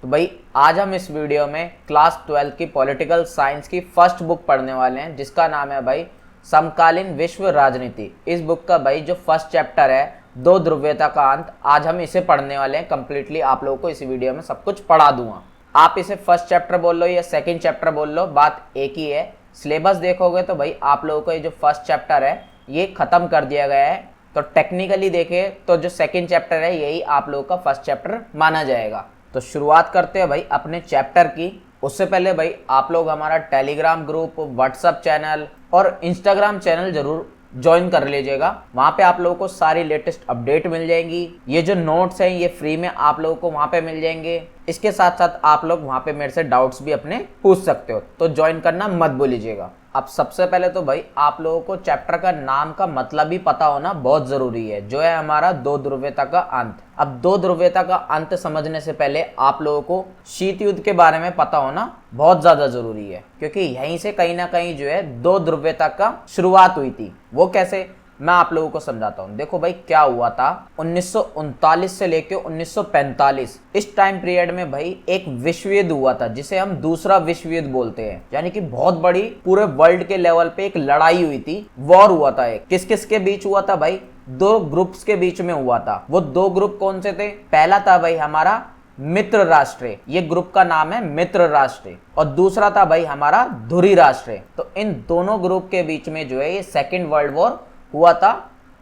तो भाई आज हम इस वीडियो में क्लास 12 की पॉलिटिकल साइंस की फर्स्ट बुक पढ़ने वाले हैं, जिसका नाम है भाई समकालीन विश्व राजनीति। इस बुक का भाई जो फर्स्ट चैप्टर है दो ध्रुवीयता का अंत, आज हम इसे पढ़ने वाले हैं कंप्लीटली। आप लोगों को इस वीडियो में सब कुछ पढ़ा दूंगा। आप इसे फर्स्ट चैप्टर बोल लो या सेकंड चैप्टर बोल लो, बात एक ही है। सिलेबस देखोगे तो भाई आप लोगों को ये जो फर्स्ट चैप्टर है ये खत्म कर दिया गया है, तो टेक्निकली देखे तो जो सेकंड चैप्टर है यही आप लोगों का फर्स्ट चैप्टर माना जाएगा। तो शुरुआत करते हैं भाई अपने चैप्टर की। उससे पहले भाई आप लोग हमारा टेलीग्राम ग्रुप, व्हाट्सएप चैनल और इंस्टाग्राम चैनल जरूर ज्वाइन कर लीजिएगा। वहाँ पे आप लोगों को सारी लेटेस्ट अपडेट मिल जाएंगी। ये जो नोट्स हैं ये फ्री में आप लोगों को वहाँ पे मिल जाएंगे। इसके साथ साथ आप लोग वहाँ पे मेरे से डाउट्स भी अपने पूछ सकते हो, तो ज्वाइन करना मत भूलिएगा। अब सबसे पहले तो भाई आप लोगों को चैप्टर का नाम का मतलब भी पता होना बहुत जरूरी है, जो है हमारा दो ध्रुवीयता का अंत। अब दो ध्रुवीयता का अंत समझने से पहले आप लोगों को शीत युद्ध के बारे में पता होना बहुत ज्यादा जरूरी है, क्योंकि यहीं से कहीं ना कहीं जो है दो ध्रुवीयता का शुरुआत हुई थी। वो कैसे, मैं आप लोगों को समझाता हूँ। देखो भाई क्या हुआ था, 1939 से लेके 1945 इस टाइम पीरियड में भाई एक विश्व युद्ध हुआ था, जिसे हम दूसरा विश्व युद्ध बोलते हैं। यानी कि बहुत बड़ी पूरे वर्ल्ड के लेवल पे एक लड़ाई हुई थी, वॉर हुआ था। एक किस किस के बीच हुआ था भाई, दो ग्रुप्स के बीच में हुआ था। वो दो ग्रुप कौन से थे, पहला था भाई हमारा मित्र राष्ट्र, ये ग्रुप का नाम है मित्र राष्ट्र, और दूसरा था भाई हमारा धुरी राष्ट्र। तो इन दोनों ग्रुप के बीच में जो है ये सेकेंड वर्ल्ड वॉर हुआ था,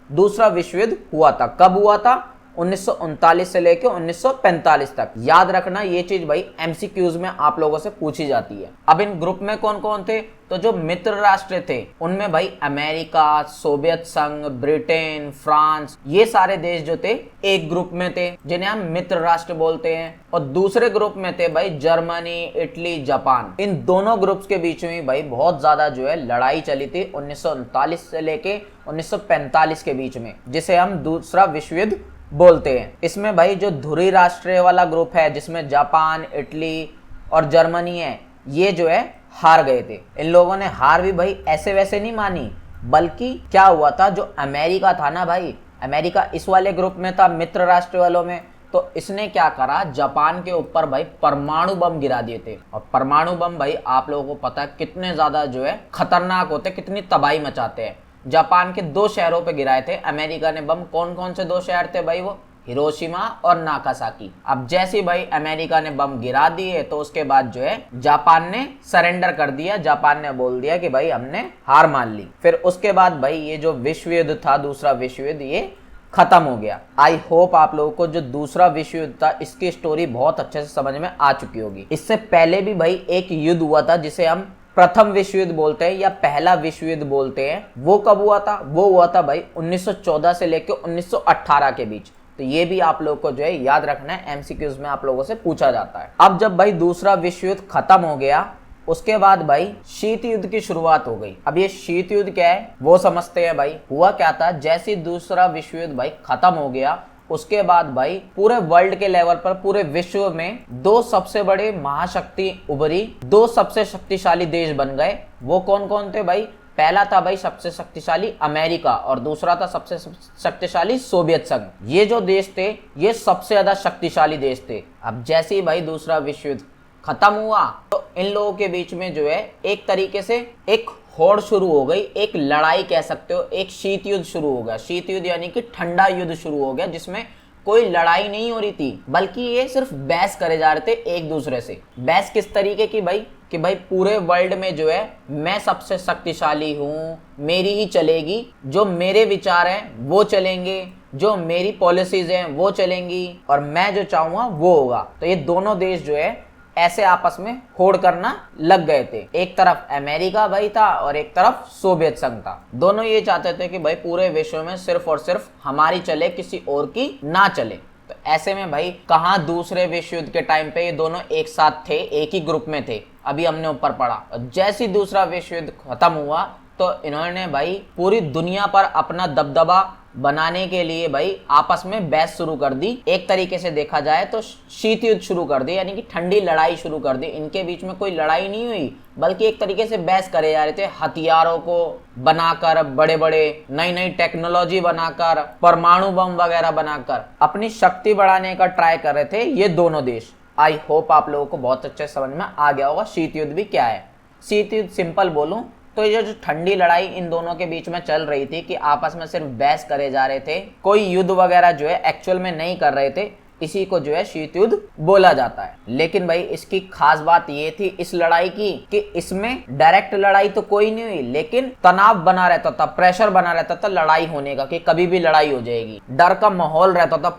दूसरा विश्व युद्ध हुआ था। कब हुआ था, 1939 से लेकर 1945 तक। याद रखना ये चीज भाई एमसीक्यूज में आप लोगों से पूछी जाती है। अब इन ग्रुप में कौन कौन थे, तो जो मित्र राष्ट्र थे उनमें भाई अमेरिका, सोवियत संघ, ब्रिटेन, फ्रांस, ये सारे देश जो थे एक ग्रुप में थे, जिन्हें हम मित्र राष्ट्र बोलते हैं। और दूसरे ग्रुप में थे भाई जर्मनी, इटली, जापान। इन दोनों ग्रुप्स के बीच में भाई बहुत ज्यादा जो है लड़ाई चली थी 1939 से लेके 1945 के बीच में, जिसे हम दूसरा विश्व युद्ध बोलते हैं। इसमें भाई जो धुरी राष्ट्र वाला ग्रुप है, जिसमें जापान, इटली और जर्मनी है, ये जो है हार गए थे। इन लोगों ने हार भी भाई ऐसे वैसे नहीं मानी, बल्कि क्या हुआ था, जो अमेरिका था ना भाई, अमेरिका इस वाले ग्रुप में था मित्र राष्ट्र वालों में, तो इसने क्या करा, जापान के ऊपर भाई परमाणु बम गिरा दिए थे। और परमाणु बम भाई आप लोगों को पता है कितने ज्यादा जो है खतरनाक होते, कितनी तबाही मचाते हैं। जापान के दो शहरों पे गिराए थे अमेरिका ने बम। कौन कौन से दो शहर थे भाई, वो हिरोशिमा और नागासाकी। अब जैसे भाई अमेरिका ने बम गिरा दिए तो उसके बाद जो है जापान ने सरेंडर कर दिया। जापान ने बोल दिया कि भाई हमने हार मान ली। फिर उसके बाद भाई ये जो विश्व युद्ध था, दूसरा विश्व युद्ध, ये खत्म हो गया। आई होप आप लोगों को जो दूसरा विश्व युद्ध था इसकी स्टोरी बहुत अच्छे से समझ में आ चुकी होगी। इससे पहले भी भाई एक युद्ध हुआ था जिसे हम प्रथम विश्व युद्ध बोलते हैं या पहला विश्व युद्ध बोलते हैं। वो कब हुआ था, वो हुआ था भाई 1914 से लेकर 1918 के बीच। तो ये भी आप लोगों को जो है याद रखना है, एमसीक्यूज में आप लोगों से पूछा जाता है। अब जब भाई दूसरा विश्व युद्ध खत्म हो गया, उसके बाद भाई शीत युद्ध की शुरुआत हो गई। अब ये शीत युद्ध क्या है वो समझते हैं भाई। हुआ क्या था, जैसे दूसरा विश्व युद्ध भाई खत्म हो गया, उसके बाद भाई पूरे वर्ल्ड के लेवल पर, पूरे विश्व में दो सबसे बड़े महाशक्ति उभरी, दो सबसे शक्तिशाली देश बन गए। वो कौन कौन थे भाई, पहला था भाई सबसे शक्तिशाली अमेरिका और दूसरा था सबसे शक्तिशाली सोवियत संघ। ये जो देश थे ये सबसे ज्यादा शक्तिशाली देश थे। अब जैसे ही भाई दूसरा विश्व युद्ध खत्म हुआ तो इन लोगों के बीच में जो है एक तरीके से एक होड़ शुरू हो गई, एक लड़ाई कह सकते हो, एक शीत युद्ध शुरू हो गया। शीत युद्ध यानी कि ठंडा युद्ध शुरू हो गया, जिसमें कोई लड़ाई नहीं हो रही थी, बल्कि ये सिर्फ बहस करे जा रहे थे एक दूसरे से। बहस किस तरीके की भाई, कि भाई पूरे वर्ल्ड में जो है मैं सबसे शक्तिशाली हूँ, मेरी ही चलेगी, जो मेरे विचार हैं वो चलेंगे, जो मेरी पॉलिसीज हैं वो चलेंगी, और मैं जो चाहूंगा वो होगा। तो ये दोनों देश जो है ऐसे आपस में होड़ करना लग गए थे। एक तरफ अमेरिका भाई था और एक तरफ सोवियत संघ था। दोनों ये चाहते थे कि भाई पूरे विश्व में सिर्फ और सिर्फ हमारी चले, किसी और की ना चले। तो ऐसे में भाई कहाँ दूसरे विश्व युद्ध के टाइम पे ये दोनों एक साथ थे, एक ही ग्रुप में थे। अभी हमने ऊपर पढ़ा, जैसे ही दूसरा विश्व युद्ध खत्म हुआ तो इन्होंने भाई पूरी दुनिया पर अपना दबदबा बनाने के लिए भाई आपस में बहस शुरू कर दी। एक तरीके से देखा जाए तो शीत युद्ध शुरू कर दी, यानी कि ठंडी लड़ाई शुरू कर दी। इनके बीच में कोई लड़ाई नहीं हुई, बल्कि एक तरीके से बहस करे जा रहे थे, हथियारों को बनाकर, बड़े बड़े नई नई टेक्नोलॉजी बनाकर, परमाणु बम वगैरह बनाकर अपनी शक्ति बढ़ाने का ट्राई कर रहे थे ये दोनों देश। आई होप आप लोगों को बहुत अच्छे समझ में आ गया होगा शीत युद्ध भी क्या है। शीत युद्ध सिंपल बोलूं तो ये जो ठंडी लड़ाई इन दोनों के बीच में चल रही थी कि आपस में सिर्फ बहस करे जा रहे थे, कोई युद्ध वगैरह जो है एक्चुअल में नहीं कर रहे थे, इसी को जो है शीत युद्ध बोला जाता है। लेकिन भाई इसकी खास बात ये थी इस लड़ाई की कि इसमें डायरेक्ट लड़ाई तो कोई नहीं हुई, लेकिन तनाव बना रहता था, प्रेशर बना रहता था लड़ाई होने का कि कभी भी लड़ाई हो जाएगी। डर का माहौल रहता था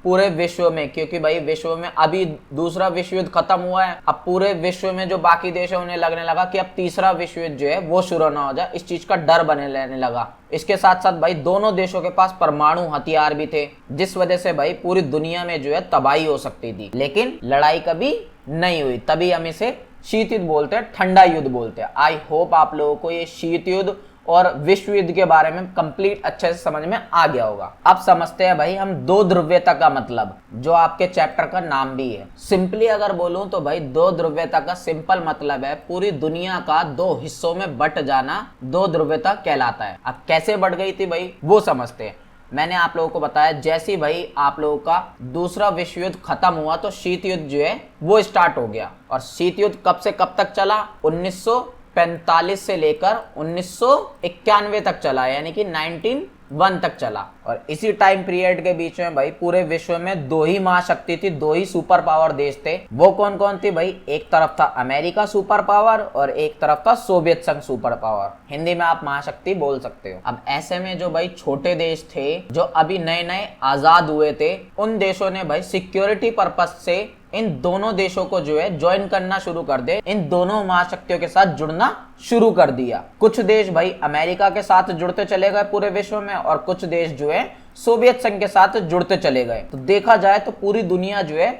पूरे विश्व में, क्योंकि भाई विश्व में अभी दूसरा विश्व युद्ध खत्म हुआ है, अब पूरे विश्व में जो बाकी देश है उन्हें लगने लगा कि अब तीसरा विश्व युद्ध जो है वो शुरू ना हो जाए, इस चीज का डर बने रहने लगा। इसके साथ साथ भाई दोनों देशों के पास परमाणु हथियार भी थे, जिस वजह से भाई पूरी दुनिया में जो है तबाही हो सकती थी, लेकिन लड़ाई कभी नहीं हुई। तभी हम इसे शीत युद्ध बोलते हैं, ठंडा युद्ध बोलते हैं। आई होप आप लोगों को ये शीत युद्ध और विश्व युद्ध के बारे में कंप्लीट अच्छे से समझ में आ गया होगा। अब समझते हैं भाई हम दो ध्रुवीयता का मतलब, जो आपके चैप्टर का नाम भी है। सिंपली अगर बोलूं तो भाई दो ध्रुवीयता का सिंपल मतलब है पूरी दुनिया का दो हिस्सों में बट जाना, दो ध्रुवीयता कहलाता है। अब कैसे बढ़ गई थी भाई वो समझते हैं। मैंने आप लोगों को बताया जैसे भाई आप लोगों का दूसरा विश्व युद्ध खत्म हुआ तो शीत युद्ध जो है वो स्टार्ट हो गया। और शीत युद्ध कब से कब तक चला? 1945 से लेकर 1991 तक चला, यानी कि 1901 तक चला। और इसी टाइम पीरियड के बीच में भाई पूरे विश्व में दो ही महाशक्ति थी, दो ही सुपर पावर देश थे। वो कौन कौन थी भाई? एक तरफ था अमेरिका सुपर पावर और एक तरफ था सोवियत संघ सुपर पावर। हिंदी में आप महाशक्ति बोल सकते हो। अब ऐसे में जो भाई छोटे देश थे जो अभी नए नए आजाद हुए थे, उन देशों ने भाई सिक्योरिटी पर्पस से इन दोनों देशों को जो है ज्वाइन करना शुरू कर दे, इन दोनों महाशक्तियों के साथ जुड़ना शुरू कर दिया। कुछ देश भाई अमेरिका के साथ जुड़ते चले गए पूरे विश्व में, और कुछ देश जो है सोवियत संघ के साथ जुड़ते चले गए। तो देखा जाए तो पूरी दुनिया जो है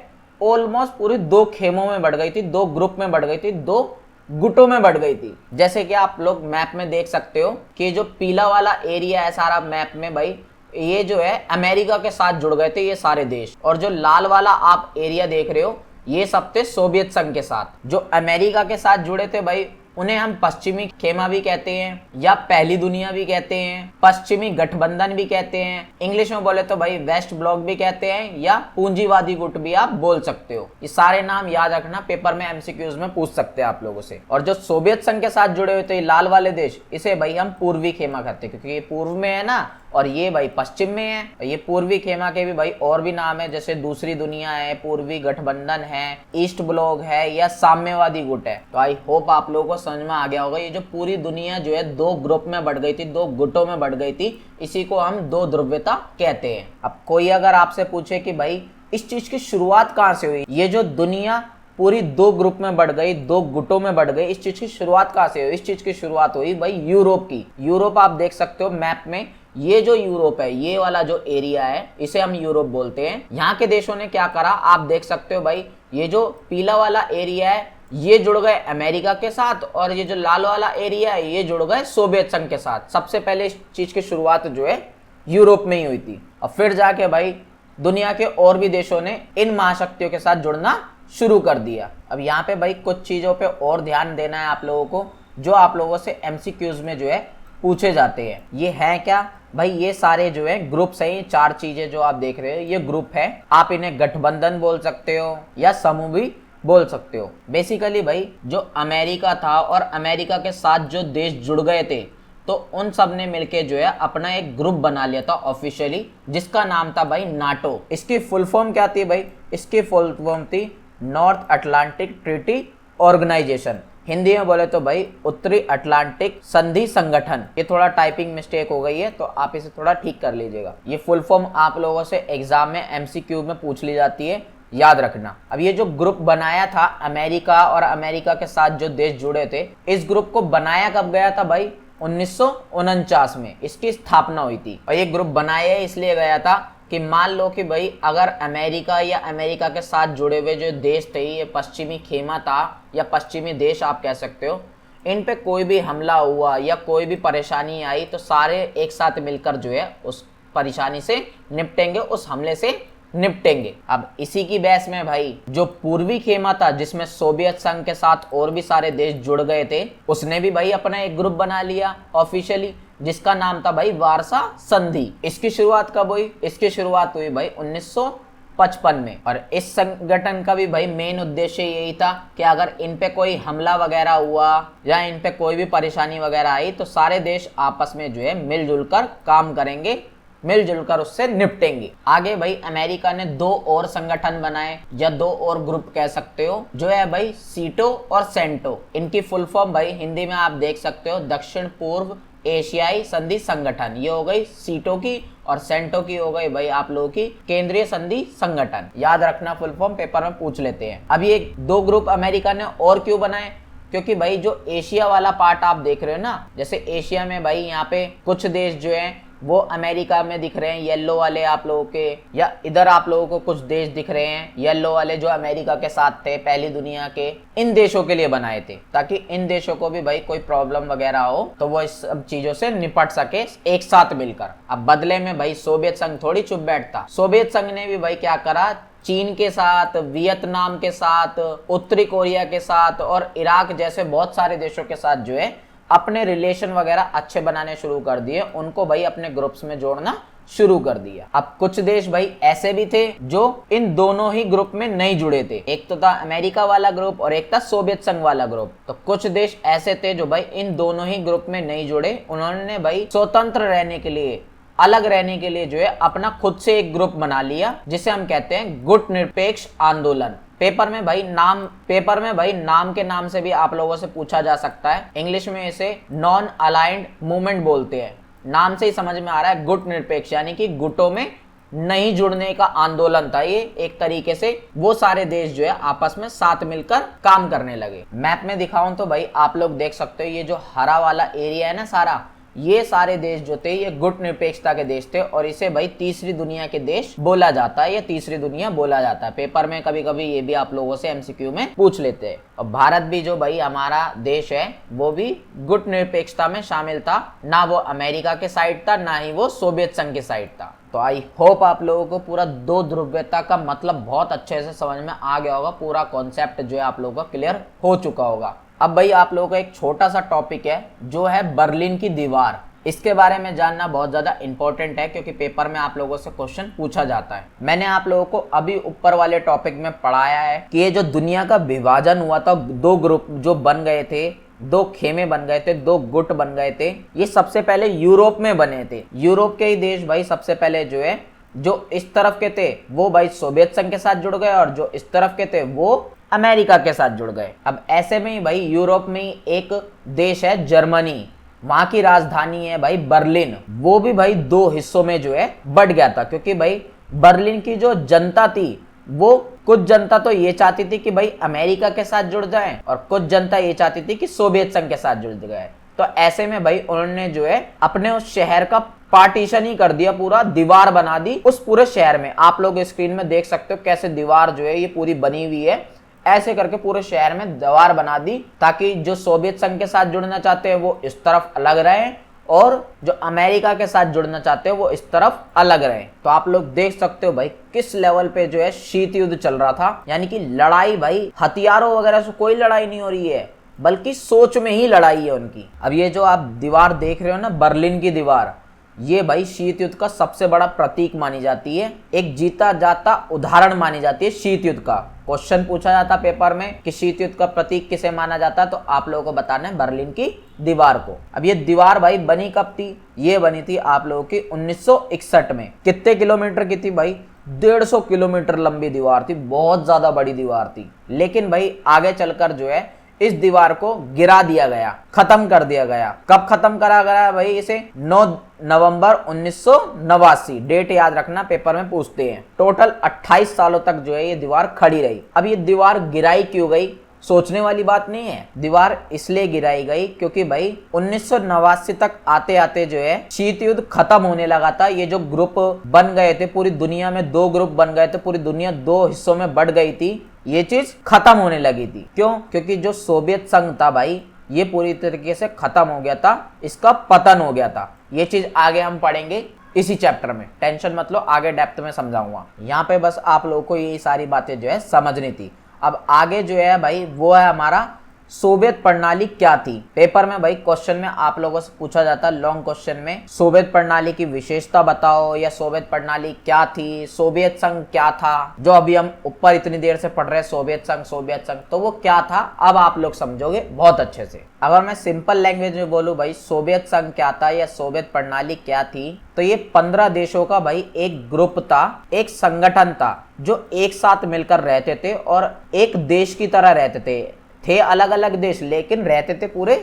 ऑलमोस्ट पूरी दो खेमों में बढ़ गई थी, दो ग्रुप में बढ़ गई थी, दो गुटों में बढ़ गई थी। जैसे कि आप लोग मैप में देख सकते हो कि जो पीला वाला एरिया है सारा मैप में भाई, ये जो है अमेरिका के साथ जुड़ गए थे ये सारे देश, और जो लाल वाला आप एरिया देख रहे हो ये सब थे सोवियत संघ के साथ। जो अमेरिका के साथ जुड़े थे भाई उन्हें हम पश्चिमी खेमा भी कहते हैं या पहली दुनिया भी कहते हैं, पश्चिमी गठबंधन भी कहते हैं, इंग्लिश में बोले तो भाई वेस्ट ब्लॉक भी कहते हैं, या पूंजीवादी गुट भी आप बोल सकते हो। ये सारे नाम याद रखना, पेपर में एमसीक्यूज में पूछ सकते हैं आप लोगों से। और जो सोवियत संघ के साथ जुड़े हुए थे लाल वाले देश, इसे भाई हम पूर्वी खेमा कहते हैं, क्योंकि ये पूर्व में है ना और ये भाई पश्चिम में है। ये पूर्वी खेमा के भी भाई और भी नाम है, जैसे दूसरी दुनिया है, पूर्वी गठबंधन है, ईस्ट ब्लॉक है या साम्यवादी गुट है। तो आई होप आप लोगों को समझ में आ गया होगा। ये जो पूरी दुनिया जो है दो ग्रुप में बढ़ गई थी, दो गुटों में बढ़ गई थी, इसी को हम दो ध्रुवीयता कहते हैं। अब कोई अगर आपसे पूछे कि भाई इस चीज की शुरुआत कहाँ से हुई, ये जो दुनिया पूरी दो ग्रुप में बढ़ गई, दो गुटों में बढ़ गई, इस चीज की शुरुआत कहाँ से हुई? इस चीज की शुरुआत हुई भाई यूरोप की। यूरोप आप देख सकते हो मैप में, ये जो यूरोप है, ये वाला जो एरिया है इसे हम यूरोप बोलते हैं। यहाँ के देशों ने क्या करा आप देख सकते हो भाई, ये जो पीला वाला एरिया है ये जुड़ गए अमेरिका के साथ, और ये जो लाल वाला एरिया है ये जुड़ गए सोवियत संघ के साथ। सबसे पहले इस चीज की शुरुआत जो है यूरोप में ही हुई थी, और फिर जाके भाई दुनिया के और भी देशों ने इन महाशक्तियों के साथ जुड़ना शुरू कर दिया। अब यहाँ पे भाई कुछ चीजों पे और ध्यान देना है आप लोगों को, जो आप लोगों से एमसीक्यूज में जो है पूछे जाते हैं। ये है क्या भाई? ये सारे जो है ग्रुप्स हैं, ये चार चीजें जो आप देख रहे हो ये ग्रुप है। आप इन्हें गठबंधन बोल सकते हो या समूह भी बोल सकते हो। बेसिकली भाई जो अमेरिका था और अमेरिका के साथ जो देश जुड़ गए थे, तो उन सब ने मिलके जो है अपना एक ग्रुप बना लिया था ऑफिशियली, जिसका नाम था भाई नाटो। इसकी फुल फॉर्म क्या थी भाई? इसकी फुल फॉर्म थी North Atlantic Treaty Organisation. Hindi में बोले तो भाई उत्तरी अटलांटिक संधि संगठन। ये थोड़ा टाइपिंग मिस्टेक हो गई है तो आप इसे थोड़ा ठीक कर लीजिएगा। ये फुल फॉर्म आप लोगों से एग्जाम में एमसीक्यू में पूछ ली जाती है, याद रखना। अब ये जो ग्रुप बनाया था अमेरिका और अमेरिका के साथ जो देश जुड़े थे, इस ग्रुप को बनाया कब गया था भाई? 1949 में इसकी स्थापना हुई थी। और ये ग्रुप बनाया इसलिए गया था कि मान लो कि भाई अगर अमेरिका या अमेरिका के साथ जुड़े हुए जो देश थे, ये पश्चिमी खेमा था या पश्चिमी देश आप कह सकते हो, इन पे कोई भी हमला हुआ या कोई भी परेशानी आई तो सारे एक साथ मिलकर जो है उस परेशानी से निपटेंगे, उस हमले से निपटेंगे। अब इसी की बहस में भाई जो पूर्वी खेमा था, जिसमें सोवियत संघ के साथ और भी सारे देश जुड़ गए थे, उसने भी भाई अपना एक ग्रुप बना लिया ऑफिशियली, जिसका नाम था भाई वारसा संधि। इसकी शुरुआत कब हुई? इसकी शुरुआत हुई भाई 1955 में। और इस संगठन का भी भाई मेन उद्देश्य यही था कि अगर इन पे कोई हमला वगैरह हुआ या इन पे कोई भी परेशानी वगैरह आई तो सारे देश आपस में जो है मिलजुल कर काम करेंगे, मिलजुल कर उससे निपटेंगे। आगे भाई अमेरिका ने 2 और संगठन बनाए या 2 और ग्रुप कह सकते हो, जो है भाई सीटो और सेंटो। इनकी फुल फॉर्म भाई हिंदी में आप देख सकते हो दक्षिण पूर्व एशियाई संधि संगठन। ये हो गई सीटो की, और सेंटो की हो गई भाई आप लोगों की केंद्रीय संधि संगठन। याद रखना, फुल फॉर्म पेपर में पूछ लेते हैं। अब ये 2 ग्रुप अमेरिका ने और क्यों बनाए, क्योंकि भाई जो एशिया वाला पार्ट आप देख रहे हो ना, जैसे एशिया में भाई यहाँ पे कुछ देश जो है वो अमेरिका में दिख रहे हैं येलो वाले आप लोगों के, या इधर आप लोगों को कुछ देश दिख रहे हैं येलो वाले जो अमेरिका के साथ थे पहली दुनिया के। इन देशों के लिए बनाए थे ताकि इन देशों को भी भाई कोई प्रॉब्लम वगैरह हो तो वो इस सब चीजों से निपट सके एक साथ मिलकर। अब बदले में भाई सोवियत संघ थोड़ी चुप बैठता। सोवियत संघ ने भी भाई क्या करा, चीन के साथ, वियतनाम के साथ, उत्तरी कोरिया के साथ और इराक जैसे बहुत सारे देशों के साथ जो है अपने रिलेशन वगैरह अच्छे बनाने शुरू कर दिए। उनको भाई अपने ग्रुप्स में जोड़ना शुरू कर दिया। अब कुछ देश भाई ऐसे भी थे जो इन दोनों ही ग्रुप में नहीं जुड़े थे, एक तो था अमेरिका वाला ग्रुप और एक था सोवियत संघ वाला ग्रुप। तो कुछ देश ऐसे थे जो भाई इन दोनों ही ग्रुप में नहीं जुड़े। उन्होंने भाई स्वतंत्र रहने के लिए, अलग रहने के लिए जो है अपना खुद से एक ग्रुप बना लिया, जिसे हम कहते हैं गुट निरपेक्ष आंदोलन। पेपर में भाई नाम के नाम से भी आप लोगों से पूछा जा सकता है। इंग्लिश में इसे नॉन अलाइंड मूवमेंट बोलते हैं। नाम से ही समझ में आ रहा है गुट निरपेक्ष, यानी कि गुटों में नहीं जुड़ने का आंदोलन था ये। एक तरीके से वो सारे देश जो है आपस में साथ मिलकर काम करने लगे। मैप में दिखाऊं तो भाई आप लोग देख सकते हो, ये जो हरा वाला एरिया है ना सारा, ये सारे देश जो थे ये गुट निरपेक्षता के देश थे और इसे भाई तीसरी दुनिया के देश बोला जाता है, या तीसरी दुनिया बोला जाता है। पेपर में कभी कभी ये भी आप लोगों से एमसीक्यू में पूछ लेते हैं। और भारत भी जो भाई हमारा देश है वो भी गुट निरपेक्षता में शामिल था, ना वो अमेरिका के साइड था ना ही वो सोवियत संघ के साइड था। तो आई होप आप लोगों को पूरा 2 ध्रुवीयता का मतलब बहुत अच्छे से समझ में आ गया होगा, पूरा कॉन्सेप्ट जो है आप लोगों का क्लियर हो चुका होगा। अब भाई आप लोगों का एक छोटा सा टॉपिक है जो है बर्लिन की दीवार। इसके बारे में जानना बहुत ज्यादा इंपॉर्टेंट है क्योंकि पेपर में आप लोगों से क्वेश्चन पूछा जाता है। मैंने आप लोगों को अभी ऊपर वाले टॉपिक में पढ़ाया है कि ये जो दुनिया का विभाजन हुआ था, 2 ग्रुप जो बन गए थे, 2 खेमे बन गए थे, 2 गुट बन गए थे, ये सबसे पहले यूरोप में बने थे। यूरोप के ही देश भाई सबसे पहले जो है, जो इस तरफ के थे वो भाई सोवियत संघ के साथ जुड़ गए और जो इस तरफ के थे वो अमेरिका के साथ जुड़ गए। अब ऐसे में ही भाई यूरोप में ही एक देश है जर्मनी, वहां की राजधानी है भाई बर्लिन। वो भी भाई 2 हिस्सों में जो है बढ़ गया था, क्योंकि भाई बर्लिन की जो जनता थी वो कुछ जनता तो ये चाहती थी कि भाई अमेरिका के साथ जुड़ जाए और कुछ जनता ये चाहती थी कि सोवियत संघ के साथ जुड़ जाए। तो ऐसे में भाई उन्होंने जो है अपने उस शहर का पार्टीशन ही कर दिया, पूरा दीवार बना दी उस पूरे शहर में। आप लोग स्क्रीन में देख सकते हो कैसे दीवार जो है ये पूरी बनी हुई है। ऐसे करके पूरे शहर में दीवार बना दी ताकि जो सोवियत संघ के साथ जुड़ना चाहते हैं वो इस तरफ अलग रहें और जो अमेरिका के साथ जुड़ना चाहते हैं वो इस तरफ अलग रहें। तो आप लोग देख सकते हो भाई किस लेवल पे जो है शीत युद्ध चल रहा था, यानी कि लड़ाई भाई हथियारों वगैरह से कोई लड़ाई नहीं हो रही है, बल्कि सोच में ही लड़ाई है उनकी। अब ये जो आप दीवार देख रहे हो ना, बर्लिन की दीवार, ये भाई शीत युद्ध का सबसे बड़ा प्रतीक मानी जाती है, एक जीता जाता उदाहरण मानी जाती है शीत युद्ध का। क्वेश्चन पूछा जाता पेपर में कि शीत युद्ध का प्रतीक किसे माना जाता है, तो आप लोगों को बताना है बर्लिन की दीवार को। अब ये दीवार भाई बनी कब थी, ये बनी थी आप लोगों की 1961 में। कितने किलोमीटर की थी भाई, 150 किलोमीटर लंबी दीवार थी, बहुत ज्यादा बड़ी दीवार थी। लेकिन भाई आगे चलकर जो है इस दीवार को गिरा दिया गया, खत्म कर दिया गया। कब खत्म करा गया भाई इसे, 9 नवंबर 1989, डेट याद रखना पेपर में पूछते हैं। टोटल 28 सालों तक जो है ये दीवार खड़ी रही। अब ये दीवार गिराई क्यों गई, सोचने वाली बात नहीं है। दीवार इसलिए गिराई गई क्योंकि भाई 1989 तक आते आते जो है शीत युद्ध खत्म होने लगा था। ये जो ग्रुप बन गए थे पूरी दुनिया में, 2 ग्रुप बन गए थे, पूरी दुनिया 2 हिस्सों में बढ़ गई थी, ये चीज खत्म होने लगी थी। क्यों, क्योंकि जो सोवियत संघ था भाई ये पूरी तरीके से खत्म हो गया था, इसका पतन हो गया था। ये चीज आगे हम पढ़ेंगे इसी चैप्टर में, टेंशन मत लो, आगे डेप्थ में समझाऊंगा। यहाँ पे बस आप लोगों को ये सारी बातें जो है समझनी थी। अब आगे जो है भाई वो है हमारा सोवियत प्रणाली क्या थी। पेपर में भाई क्वेश्चन में आप लोगों से पूछा जाता है लॉन्ग क्वेश्चन में, सोवियत प्रणाली की विशेषता बताओ या सोवियत प्रणाली क्या थी, सोवियत संघ क्या था, जो अभी हम ऊपर इतनी देर से पढ़ रहे हैं सोवियत संघ, तो वो क्या था अब आप लोग समझोगे बहुत अच्छे से। अगर मैं सिंपल लैंग्वेज में बोलूं भाई सोवियत संघ क्या था या सोवियत प्रणाली क्या थी, तो ये 15 देशों का भाई एक ग्रुप था, एक संगठन था जो एक साथ मिलकर रहते थे और एक देश की तरह रहते थे अलग अलग देश लेकिन रहते थे पूरे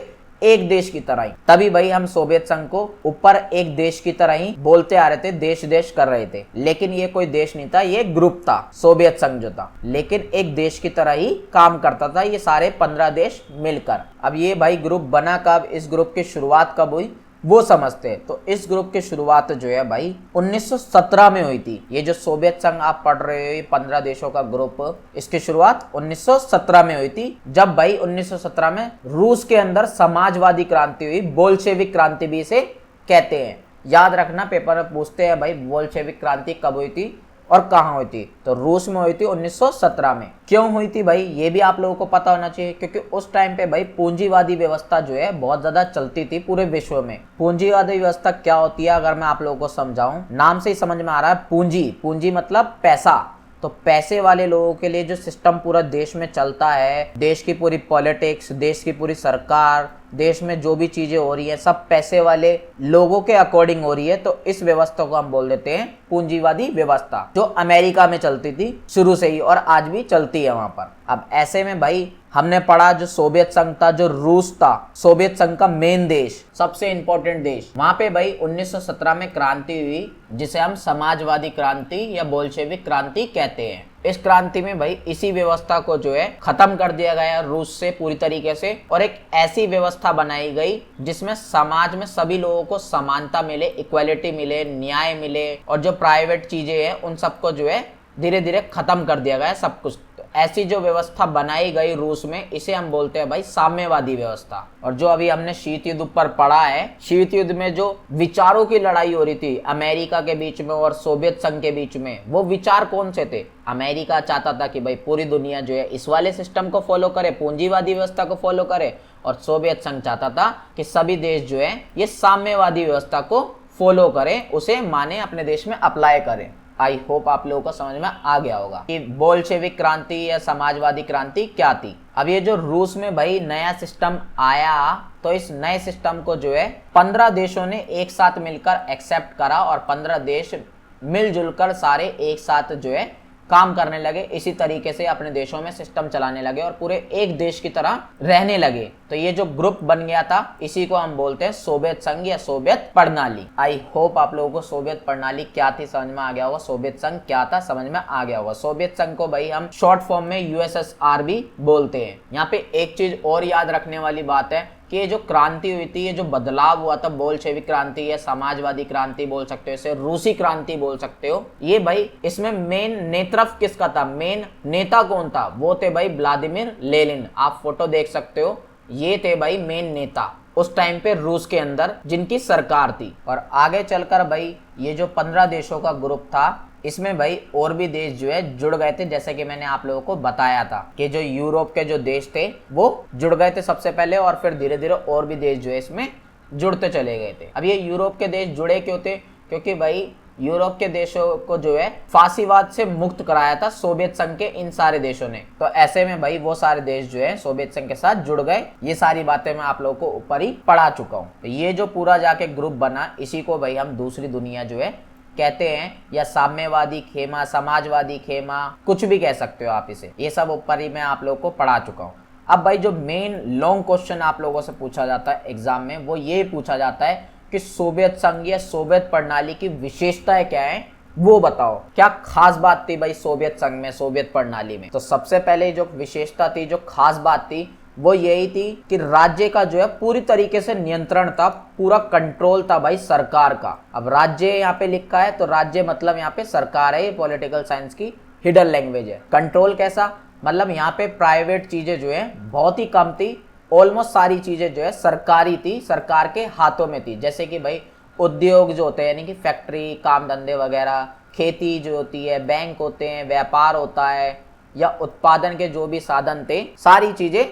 एक देश की तरह ही। तभी भाई हम सोवियत संघ को ऊपर एक देश की तरह ही बोलते आ रहे थे, देश देश कर रहे थे, लेकिन ये कोई देश नहीं था, ये ग्रुप था सोवियत संघ जो था, लेकिन एक देश की तरह ही काम करता था ये सारे 15 देश मिलकर। अब ये भाई ग्रुप बना कब, इस ग्रुप की शुरुआत कब हुई वो समझते हैं। तो इस ग्रुप की शुरुआत जो है भाई 1917 में हुई थी। ये जो सोवियत संघ आप पढ़ रहे हो, ये 15 देशों का ग्रुप, इसकी शुरुआत 1917 में हुई थी, जब भाई 1917 में रूस के अंदर समाजवादी क्रांति हुई, बोल्शेविक क्रांति भी इसे कहते हैं। याद रखना, पेपर में पूछते हैं भाई बोल्शेविक क्रांति कब हुई थी और कहाँ हुई थी, तो रूस में हुई थी 1917 में। क्यों हुई थी भाई ये भी आप लोगों को पता होना चाहिए, क्योंकि उस टाइम पे भाई पूंजीवादी व्यवस्था जो है बहुत ज्यादा चलती थी पूरे विश्व में। पूंजीवादी व्यवस्था क्या होती है अगर मैं आप लोगों को समझाऊं, नाम से ही समझ में आ रहा है, पूंजी, पूंजी मतलब पैसा। तो पैसे वाले लोगों के लिए जो सिस्टम पूरा देश में चलता है, देश की पूरी पॉलिटिक्स, देश की पूरी सरकार, देश में जो भी चीजें हो रही है सब पैसे वाले लोगों के अकॉर्डिंग हो रही है, तो इस व्यवस्था को हम बोल देते हैं पूंजीवादी व्यवस्था, जो अमेरिका में चलती थी शुरू से ही और आज भी चलती है वहां पर। अब ऐसे में भाई हमने पढ़ा जो सोवियत संघ था, जो रूस था, सोवियत संघ का मेन देश, सबसे इंपॉर्टेंट देश, वहां पे भाई 1917 में क्रांति हुई जिसे हम समाजवादी क्रांति या बोल्शेविक क्रांति कहते हैं। इस क्रांति में भाई इसी व्यवस्था को जो है खत्म कर दिया गया रूस से पूरी तरीके से, और एक ऐसी व्यवस्था बनाई गई जिसमें समाज में सभी लोगों को समानता मिले, इक्वालिटी मिले, न्याय मिले, और जो प्राइवेट चीजें हैं उन सबको जो है धीरे धीरे खत्म कर दिया गया सब कुछ। ऐसी जो व्यवस्था बनाई गई रूस में, इसे हम बोलते हैं भाई साम्यवादी व्यवस्था। और जो अभी हमने शीत युद्ध पर पढ़ा है, शीत युद्ध में जो विचारों की लड़ाई हो रही थी अमेरिका के बीच में और सोवियत संघ के बीच में, वो विचार कौन से थे? अमेरिका चाहता था कि भाई पूरी दुनिया जो है इस वाले सिस्टम को फॉलो करे, पूंजीवादी व्यवस्था को फॉलो करे, और सोवियत संघ चाहता था कि सभी देश जो है ये साम्यवादी व्यवस्था को फॉलो करें, उसे माने, अपने देश में अप्लाई करें। आई होप आप लोगों को समझ में आ गया होगा कि बोल्शेविक क्रांति या समाजवादी क्रांति क्या थी। अब ये जो रूस में भाई नया सिस्टम आया, तो इस नए सिस्टम को जो है 15 देशों ने एक साथ मिलकर एक्सेप्ट करा, और 15 देश मिलजुल कर सारे एक साथ जो है काम करने लगे, इसी तरीके से अपने देशों में सिस्टम चलाने लगे और पूरे एक देश की तरह रहने लगे। तो ये जो ग्रुप बन गया था इसी को हम बोलते हैं सोवियत संघ या सोवियत प्रणाली। आई होप आप लोगों को सोवियत प्रणाली क्या थी समझ में आ गया होगा, सोवियत संघ क्या था समझ में आ गया होगा। सोवियत संघ को भाई हम शॉर्ट फॉर्म में यूएसएसआर भी बोलते हैं। यहाँ पे एक चीज और याद रखने वाली बात है कि ये जो क्रांति हुई थी, ये जो बदलाव हुआ था, बोल्शेविक क्रांति या समाजवादी क्रांति बोल सकते हो, इसे रूसी क्रांति बोल सकते हो, ये भाई इसमें मेन नेतृत्व किसका था, मेन नेता कौन था? वो थे भाई व्लादिमीर लेनिन। आप फोटो देख सकते हो, ये थे भाई मेन नेता उस टाइम पे रूस के अंदर जिनकी सरकार थी। और आगे चलकर भाई ये जो 15 देशों का ग्रुप था, इसमें भाई और भी देश जो है जुड़ गए थे, जैसे कि मैंने आप लोगों को बताया था कि जो यूरोप के जो देश थे वो जुड़ गए थे सबसे पहले, और फिर धीरे धीरे और भी देश जो है इसमें जुड़ते चले गए थे। अब ये यूरोप के देश जुड़े क्यों थे? क्योंकि भाई यूरोप के देशों को जो है फांसीवाद से मुक्त कराया था सोवियत संघ के इन सारे देशों ने। तो ऐसे में भाई वो सारे देश जो है सोवियत संघ के साथ जुड़ गए। ये सारी बातें मैं आप लोगों को ऊपर ही पढ़ा चुका हूँ। तो ये जो पूरा जाके ग्रुप बना, इसी को भाई हम दूसरी दुनिया जो है कहते हैं, या साम्यवादी खेमा, समाजवादी खेमा, कुछ भी कह सकते हो आप इसे। ये सब ऊपर ही मैं आप लोगों को पढ़ा चुका हूँ। अब भाई जो मेन लॉन्ग क्वेश्चन आप लोगों से पूछा जाता है एग्जाम में, वो ये पूछा जाता है कि सोवियत संघ या सोवियत प्रणाली की विशेषताएं क्या है, वो बताओ। क्या खास बात थी भाई सोवियत संघ में, सोवियत प्रणाली में? तो सबसे पहले जो विशेषता थी, जो खास बात थी, वो यही थी कि राज्य का जो है पूरी तरीके से नियंत्रण था, पूरा कंट्रोल था भाई सरकार का। अब राज्य यहाँ पे लिखा है, तो राज्य मतलब यहाँ पे सरकार है, ये पॉलिटिकल साइंस की हिडन लैंग्वेज है। कंट्रोल कैसा? मतलब यहाँ पे प्राइवेट चीजें जो है बहुत ही कम थी, ऑलमोस्ट सारी चीजें जो है सरकारी थी, सरकार के हाथों में थी। जैसे कि भाई उद्योग जो होते हैं, यानी कि फैक्ट्री, काम धंधे वगैरह, खेती जो होती है, बैंक होते हैं, व्यापार होता है, या उत्पादन के जो भी साधन थे, सारी चीजें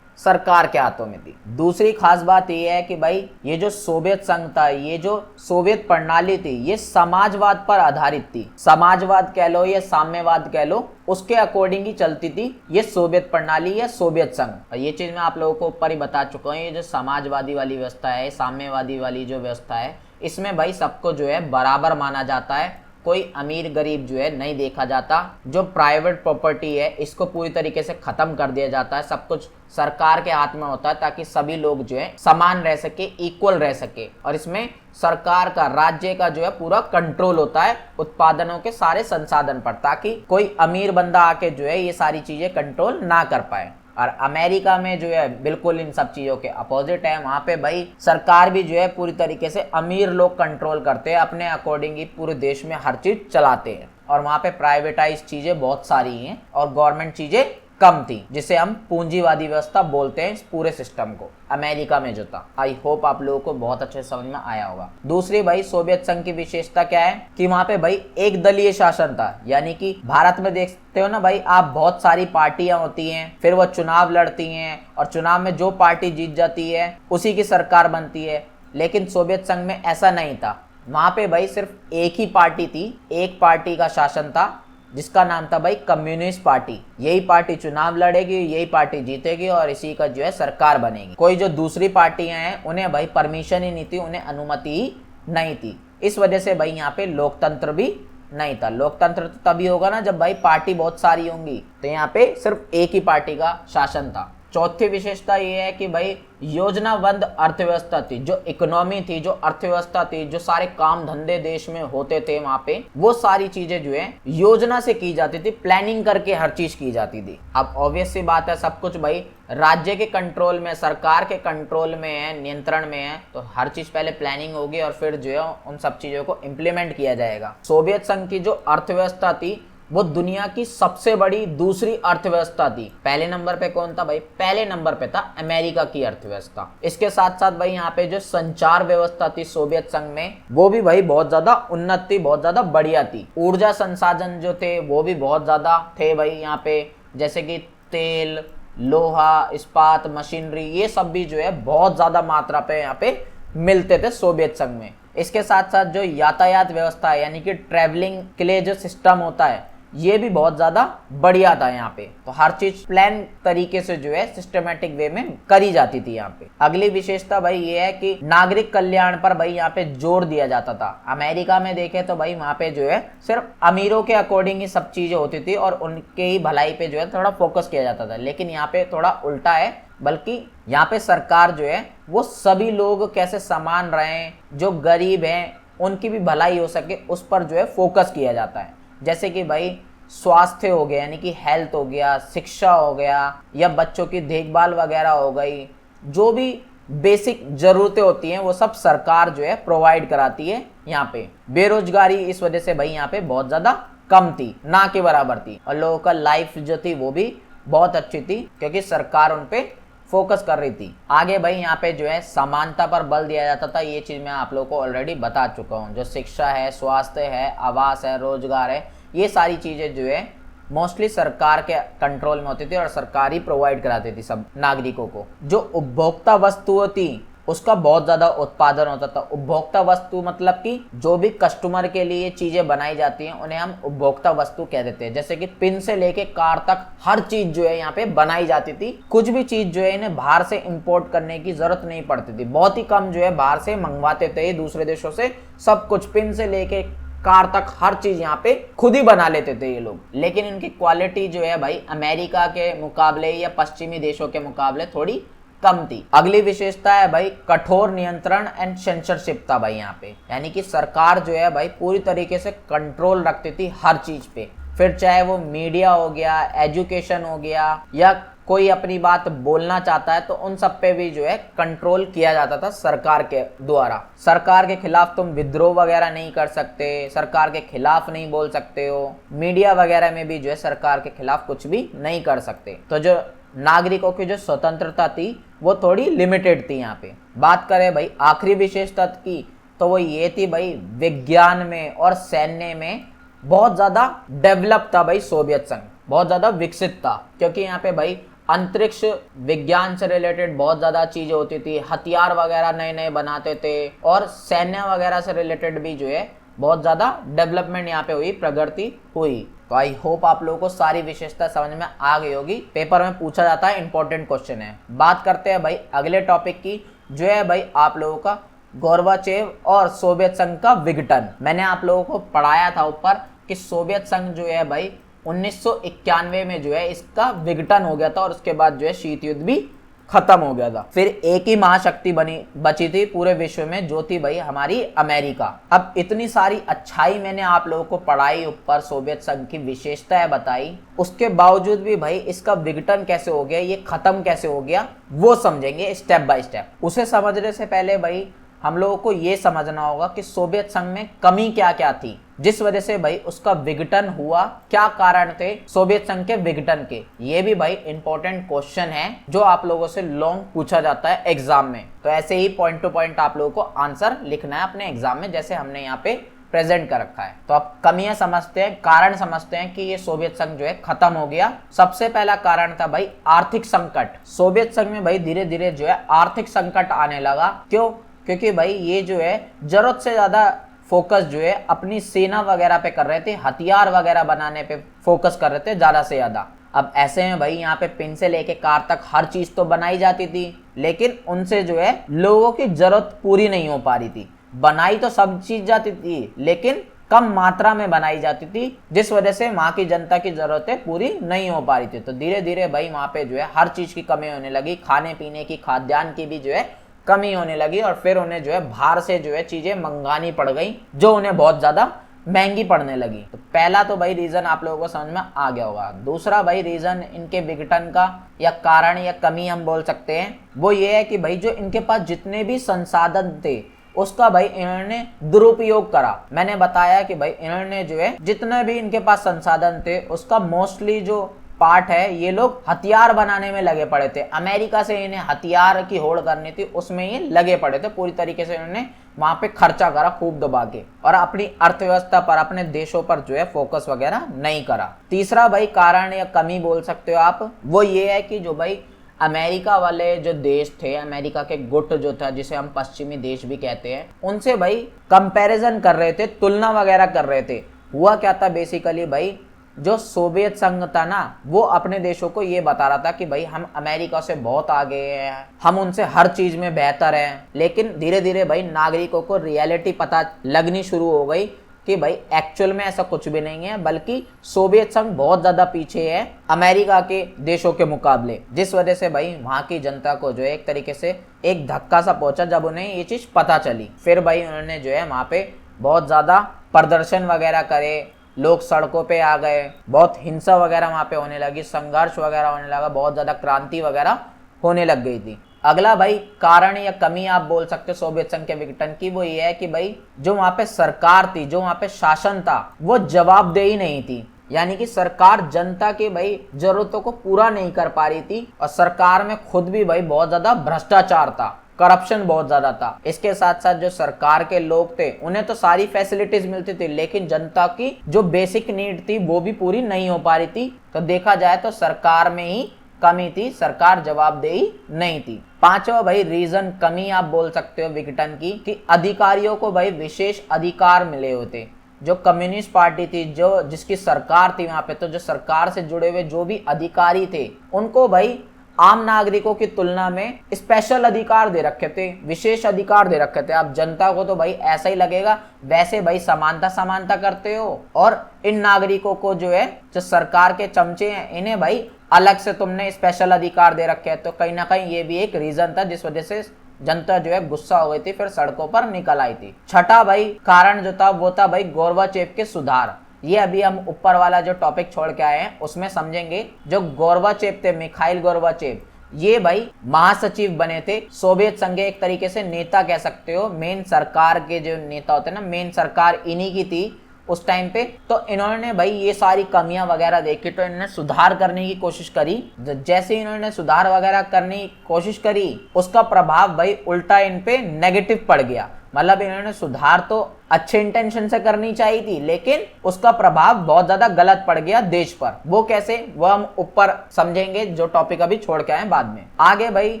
सरकार के हाथों में थी। दूसरी खास बात यह है कि भाई ये जो सोवियत संघ था, ये जो सोवियत प्रणाली थी, ये समाजवाद पर आधारित थी। समाजवाद कह लो या साम्यवाद कह लो, उसके अकॉर्डिंग ही चलती थी ये सोवियत प्रणाली या सोवियत संघ। और ये चीज मैं आप लोगों को ऊपर ही बता चुका हूँ, ये जो समाजवादी वाली व्यवस्था है, साम्यवादी वाली जो व्यवस्था है, इसमें भाई सबको जो है बराबर माना जाता है, कोई अमीर गरीब जो है नहीं देखा जाता। जो प्राइवेट प्रॉपर्टी है इसको पूरी तरीके से खत्म कर दिया जाता है, सब कुछ सरकार के हाथ में होता है ताकि सभी लोग जो है समान रह सके, इक्वल रह सके। और इसमें सरकार का, राज्य का जो है पूरा कंट्रोल होता है उत्पादनों के सारे संसाधन पर, ताकि कोई अमीर बंदा आके जो है ये सारी चीजें कंट्रोल ना कर पाए। और अमेरिका में जो है बिल्कुल इन सब चीजों के अपोजिट है। वहां पे भाई सरकार भी जो है पूरी तरीके से अमीर लोग कंट्रोल करते हैं, अपने अकॉर्डिंग ही पूरे देश में हर चीज चलाते हैं। और वहां पे प्राइवेटाइज चीजें बहुत सारी हैं और गवर्नमेंट चीजें कम थी, जिसे हम पूंजीवादी व्यवस्था बोलते हैं इस पूरे सिस्टम को, अमेरिका में जो था। आई होप आप लोगों को बहुत अच्छे समझ में आया होगा। दूसरी भाई सोवियत संघ की विशेषता क्या है कि वहां पे भाई एक दलीय शासन था, यानी कि भारत में देखते हो ना भाई आप, बहुत सारी पार्टियां होती हैं, फिर वो चुनाव लड़ती हैं और चुनाव में जो पार्टी जीत जाती है उसी की सरकार बनती है। लेकिन सोवियत संघ में ऐसा नहीं था, वहां पे भाई सिर्फ एक ही पार्टी थी, एक पार्टी का शासन था जिसका नाम था भाई कम्युनिस्ट पार्टी। यही पार्टी चुनाव लड़ेगी, यही पार्टी जीतेगी और इसी का जो है सरकार बनेगी। कोई जो दूसरी पार्टियां हैं उन्हें भाई परमिशन ही नहीं थी, उन्हें अनुमति ही नहीं थी। इस वजह से भाई यहाँ पे लोकतंत्र भी नहीं था। लोकतंत्र तो तभी होगा ना जब भाई पार्टी बहुत सारी होंगी, तो यहाँ पे सिर्फ एक ही पार्टी का शासन था। चौथी विशेषता ये है कि भाई योजनाबद्ध अर्थव्यवस्था थी, जो इकोनॉमी थी, जो अर्थव्यवस्था थी, जो सारे काम धंधे देश में होते थे वहां पे, वो सारी चीजें जो है योजना से की जाती थी, प्लानिंग करके हर चीज की जाती थी। अब ऑब्वियस सी बात है, सब कुछ भाई राज्य के कंट्रोल में, सरकार के कंट्रोल में है, नियंत्रण में है, तो हर चीज पहले प्लानिंग होगी और फिर जो है उन सब चीजों को इम्प्लीमेंट किया जाएगा। सोवियत संघ की जो अर्थव्यवस्था थी वो दुनिया की सबसे बड़ी दूसरी अर्थव्यवस्था थी। पहले नंबर पे कौन था भाई? पहले नंबर पे था अमेरिका की अर्थव्यवस्था। इसके साथ साथ भाई यहाँ पे जो संचार व्यवस्था थी सोवियत संघ में, वो भी भाई बहुत ज्यादा उन्नत थी, बहुत ज्यादा बढ़िया थी। ऊर्जा संसाधन जो थे वो भी बहुत ज्यादा थे भाई यहाँ पे, जैसे कि तेल, लोहा, इस्पात, मशीनरी, ये सब भी जो है बहुत ज्यादा मात्रा पे यहाँ पे मिलते थे सोवियत संघ में। इसके साथ साथ जो यातायात व्यवस्था है, यानी कि ट्रेवलिंग के लिए जो सिस्टम होता है, ये भी बहुत ज्यादा बढ़िया था यहाँ पे। तो हर चीज प्लान तरीके से जो है सिस्टमेटिक वे में करी जाती थी यहाँ पे। अगली विशेषता भाई ये है कि नागरिक कल्याण पर भाई यहाँ पे जोर दिया जाता था। अमेरिका में देखे तो भाई वहाँ पे जो है सिर्फ अमीरों के अकॉर्डिंग ही सब चीजें होती थी और उनके ही भलाई पे जो है थोड़ा फोकस किया जाता था। लेकिन यहाँ पे थोड़ा उल्टा है, बल्कि यहाँ पे सरकार जो है वो सभी लोग कैसे समान रहें, जो गरीब हैं उनकी भी भलाई हो सके, उस पर जो है फोकस किया जाता है। जैसे कि भाई स्वास्थ्य हो गया, यानी कि हेल्थ हो गया, शिक्षा हो गया, या बच्चों की देखभाल वगैरह हो गई, जो भी बेसिक जरूरतें होती हैं वो सब सरकार जो है प्रोवाइड कराती है यहाँ पे। बेरोजगारी इस वजह से भाई यहाँ पे बहुत ज्यादा कम थी, ना के बराबर थी, और लोगों का लाइफ जो थी वो भी बहुत अच्छी थी क्योंकि सरकार उन पे फोकस कर रही थी। आगे भाई यहाँ पे जो है समानता पर बल दिया जाता था। ये चीज मैं आप लोगों को ऑलरेडी बता चुका हूँ। जो शिक्षा है, स्वास्थ्य है, आवास है, रोजगार है, ये सारी चीजें जो है मोस्टली सरकार के कंट्रोल में होती थी और सरकार ही प्रोवाइड कराती थी सब नागरिकों को। जो उपभोक्ता वस्तुएं थी उसका बहुत ज्यादा उत्पादन होता था। उपभोक्ता वस्तु मतलब कि जो भी कस्टमर के लिए चीजें बनाई जाती हैं उन्हें हम उपभोक्ता वस्तु कह देते हैं। जैसे कि पिन से लेके कार तक हर चीज जो है यहाँ पे बनाई जाती थी। कुछ भी चीज जो है इन्हें बाहर से इंपोर्ट करने की जरूरत नहीं पड़ती थी, बहुत ही कम जो है बाहर से मंगवाते थे दूसरे देशों से। सब कुछ पिन से लेके कार तक हर चीज यहाँ पे खुद ही बना लेते थे ये लोग। लेकिन इनकी क्वालिटी जो है भाई अमेरिका के मुकाबले या पश्चिमी देशों के मुकाबले थोड़ी कम थी। अगली विशेषता है भाई कठोर नियंत्रण एंड सेंसरशिप था भाई यहाँ पे, यानी कि सरकार जो है भाई पूरी तरीके से कंट्रोल रखती थी हर चीज पे। फिर चाहे वो मीडिया हो गया, एजुकेशन हो गया, या कोई अपनी बात बोलना चाहता है तो उन सब पे भी जो है कंट्रोल किया जाता था सरकार के द्वारा। सरकार के खिलाफ तुम विद्रोह वगैरह नहीं कर सकते, सरकार के खिलाफ नहीं बोल सकते हो, मीडिया वगैरह में भी जो है सरकार के खिलाफ कुछ भी नहीं कर सकते। तो जो नागरिकों की जो स्वतंत्रता थी वो थोड़ी लिमिटेड थी यहाँ पे। बात करें भाई आखिरी विशेषता की, तो वो ये थी भाई विज्ञान में और सैन्य में बहुत ज्यादा डेवलप था भाई सोवियत संघ, बहुत ज्यादा विकसित था। क्योंकि यहाँ पे भाई अंतरिक्ष विज्ञान से रिलेटेड बहुत ज्यादा चीजें होती थी, हथियार वगैरह नए नए बनाते थे और सैन्य वगैरह से रिलेटेड भी जो है बहुत ज्यादा डेवलपमेंट यहाँ पे हुई, प्रगति हुई। तो आई होप आप लोगों को सारी विशेषता समझ में आ गई होगी। पेपर में पूछा जाता है, इंपॉर्टेंट क्वेश्चन है। बात करते हैं भाई अगले टॉपिक की, जो है भाई आप लोगों का गोर्बाचेव और सोवियत संघ का विघटन। मैंने आप लोगों को पढ़ाया था ऊपर कि सोवियत संघ जो है भाई 1991 में जो है इसका विघटन हो गया था और उसके बाद जो है शीत युद्ध भी खत्म हो गया था। फिर एक ही महाशक्ति बची थी पूरे विश्व में, जो थी भाई हमारी अमेरिका। अब इतनी सारी अच्छाई मैंने आप लोगों को पढ़ाई, ऊपर सोवियत संघ की विशेषताएं बताई, उसके बावजूद भी भाई इसका विघटन कैसे हो गया, ये खत्म कैसे हो गया, वो समझेंगे स्टेप बाय स्टेप। उसे समझने से पहले भाई हम लोगों को ये समझना होगा कि सोवियत संघ में कमी क्या क्या थी, जिस वजह से भाई उसका विघटन हुआ, क्या कारण थे सोवियत संघ के विघटन के। ये भी भाई इंपॉर्टेंट क्वेश्चन है जो आप लोगों से लॉन्ग पूछा जाता है एग्जाम में। तो ऐसे ही पॉइंट टू पॉइंट आप लोगों को आंसर लिखना है अपने एग्जाम में, जैसे हमने यहाँ पे प्रेजेंट कर रखा है। तो अब कमियां समझते हैं, कारण समझते हैं कि ये सोवियत संघ जो है खत्म हो गया। सबसे पहला कारण था भाई आर्थिक संकट। सोवियत संघ में भाई धीरे धीरे जो है आर्थिक संकट आने लगा। क्यों? क्योंकि भाई ये जो है जरूरत से ज्यादा फोकस जो है अपनी सेना वगैरह पे कर रहे थे, हथियार वगैरह बनाने पे फोकस कर रहे थे ज्यादा से ज्यादा। अब ऐसे में भाई यहाँ पे पिन से लेके कार तक हर चीज तो बनाई जाती थी, लेकिन उनसे जो है लोगों की जरूरत पूरी नहीं हो पा रही थी। बनाई तो सब चीज जाती थी, लेकिन कम मात्रा में बनाई जाती थी, जिस वजह से वहां की जनता की जरूरतें पूरी नहीं हो पा रही थी। तो धीरे धीरे भाई वहां पे जो है हर चीज की कमी होने लगी, खाने पीने की, खाद्यान्न की भी जो है कमी होने लगी, और फिर उन्हें जो है बाहर से जो है चीजें मंगानी पड़ गई, जो उन्हें बहुत ज्यादा महंगी पड़ने लगी। तो पहला तो भाई रीजन आप लोगों को समझ में आ गया होगा। दूसरा भाई रीजन इनके विघटन का या कारण या कमी हम बोल सकते हैं, वो ये है कि भाई जो इनके पास जितने भी संसाधन थे उसका भाई इन्होंने दुरुपयोग करा। मैंने बताया कि भाई इन्होंने जो है जितने भी इनके पास संसाधन थे उसका मोस्टली जो पार्ट है ये लोग हथियार बनाने में लगे पड़े थे। अमेरिका से इन्हें हथियार की होड़ करनी थी, उसमें ये लगे पड़े थे। पूरी तरीके से इन्होंने वहां पे खर्चा करा खूब दबा के, और अपनी अर्थव्यवस्था पर, अपने देशों पर जो है फोकस वगैरह नहीं करा। तीसरा भाई कारण या कमी बोल सकते हो आप, वो ये है कि जो भाई अमेरिका वाले जो देश थे, अमेरिका के गुट जो था, जिसे हम पश्चिमी देश भी कहते हैं, उनसे भाई कंपैरिजन कर रहे थे, तुलना वगैरह कर रहे थे। हुआ क्या था बेसिकली भाई, जो सोवियत संघ था ना, वो अपने देशों को ये बता रहा था कि भाई हम अमेरिका से बहुत आगे हैं, हम उनसे हर चीज में बेहतर हैं। लेकिन धीरे धीरे भाई नागरिकों को रियलिटी पता लगनी शुरू हो गई कि भाई एक्चुअल में ऐसा कुछ भी नहीं है, बल्कि सोवियत संघ बहुत ज्यादा पीछे है अमेरिका के देशों के मुकाबले। जिस वजह से भाई वहां की जनता को जो है एक तरीके से एक धक्का सा पहुंचा जब उन्हें ये चीज पता चली। फिर भाई उन्होंने जो है वहां पे बहुत ज्यादा प्रदर्शन वगैरह करे, लोग सड़कों पे आ गए, बहुत हिंसा वगैरह वहां पे होने लगी, संघर्ष वगैरह होने लगा, बहुत ज्यादा क्रांति वगैरह होने लग गई थी। अगला भाई कारण या कमी आप बोल सकते हो सोवियत संघ के विघटन की, वो ये है कि भाई जो वहां पे सरकार थी, जो वहां पे शासन था, वो जवाबदेही नहीं थी। यानी कि सरकार जनता के भाई जरूरतों को पूरा नहीं कर पा रही थी, और सरकार में खुद भी भाई बहुत ज्यादा भ्रष्टाचार था, करप्शन बहुत ज्यादा था। इसके साथ साथ जो सरकार के लोग थे उन्हें तो सारी फैसिलिटीज मिलती थी, लेकिन जनता की जो बेसिक नीड थी वो भी पूरी नहीं हो पा रही थी। तो देखा जाए तो सरकार में ही कमी थी, सरकार जवाबदेही नहीं थी। पांचवा भाई रीजन कमी आप बोल सकते हो विघटन की, कि अधिकारियों को भाई विशेष अधिकार मिले होते। जो कम्युनिस्ट पार्टी थी, जो जिसकी सरकार थी वहां पे, तो जो सरकार से जुड़े हुए जो भी अधिकारी थे उनको भाई आम नागरिकों की तुलना में स्पेशल अधिकार दे रखे थे, विशेष अधिकार दे रखे थे। अब जनता को तो भाई ऐसा ही लगेगा, वैसे भाई समानता समानता करते हो, और इन नागरिकों को जो है जो सरकार के चमचे हैं इन्हें भाई अलग से तुमने स्पेशल अधिकार दे रखे हैं। तो कहीं ना कहीं ये भी एक रीजन था जिस वजह से जनता जो है गुस्सा हो गई थी, फिर सड़कों पर निकल आई थी। छठा भाई कारण जो था वो था भाई गोर्बाचेव के सुधार। ये अभी हम ऊपर वाला जो टॉपिक छोड़ के आए हैं उसमें समझेंगे। जो गोर्बाचेव थे, मिखाइल गोर्बाचेव, ये भाई महासचिव बने थे सोवियत संघ के, एक तरीके से नेता कह सकते हो। मेन सरकार के जो नेता होते हैं ना, मेन सरकार इन्हीं की थी। उस टाइम पे। तो इन्होंने भाई ये सारी कमियां वगैरह देखी तो इन्होंने सुधार करने की कोशिश करी। जैसे इन्होंने सुधार वगैरह करने की कोशिश करी उसका प्रभाव भाई उल्टा इन पे नेगेटिव पड़ गया। मतलब इन्होंने सुधार तो अच्छे इंटेंशन से करनी चाहिए थी लेकिन उसका प्रभाव बहुत ज्यादा गलत पड़ गया देश पर। वो कैसे, वो हम ऊपर समझेंगे, जो टॉपिक अभी छोड़ के आए बाद में। आगे भाई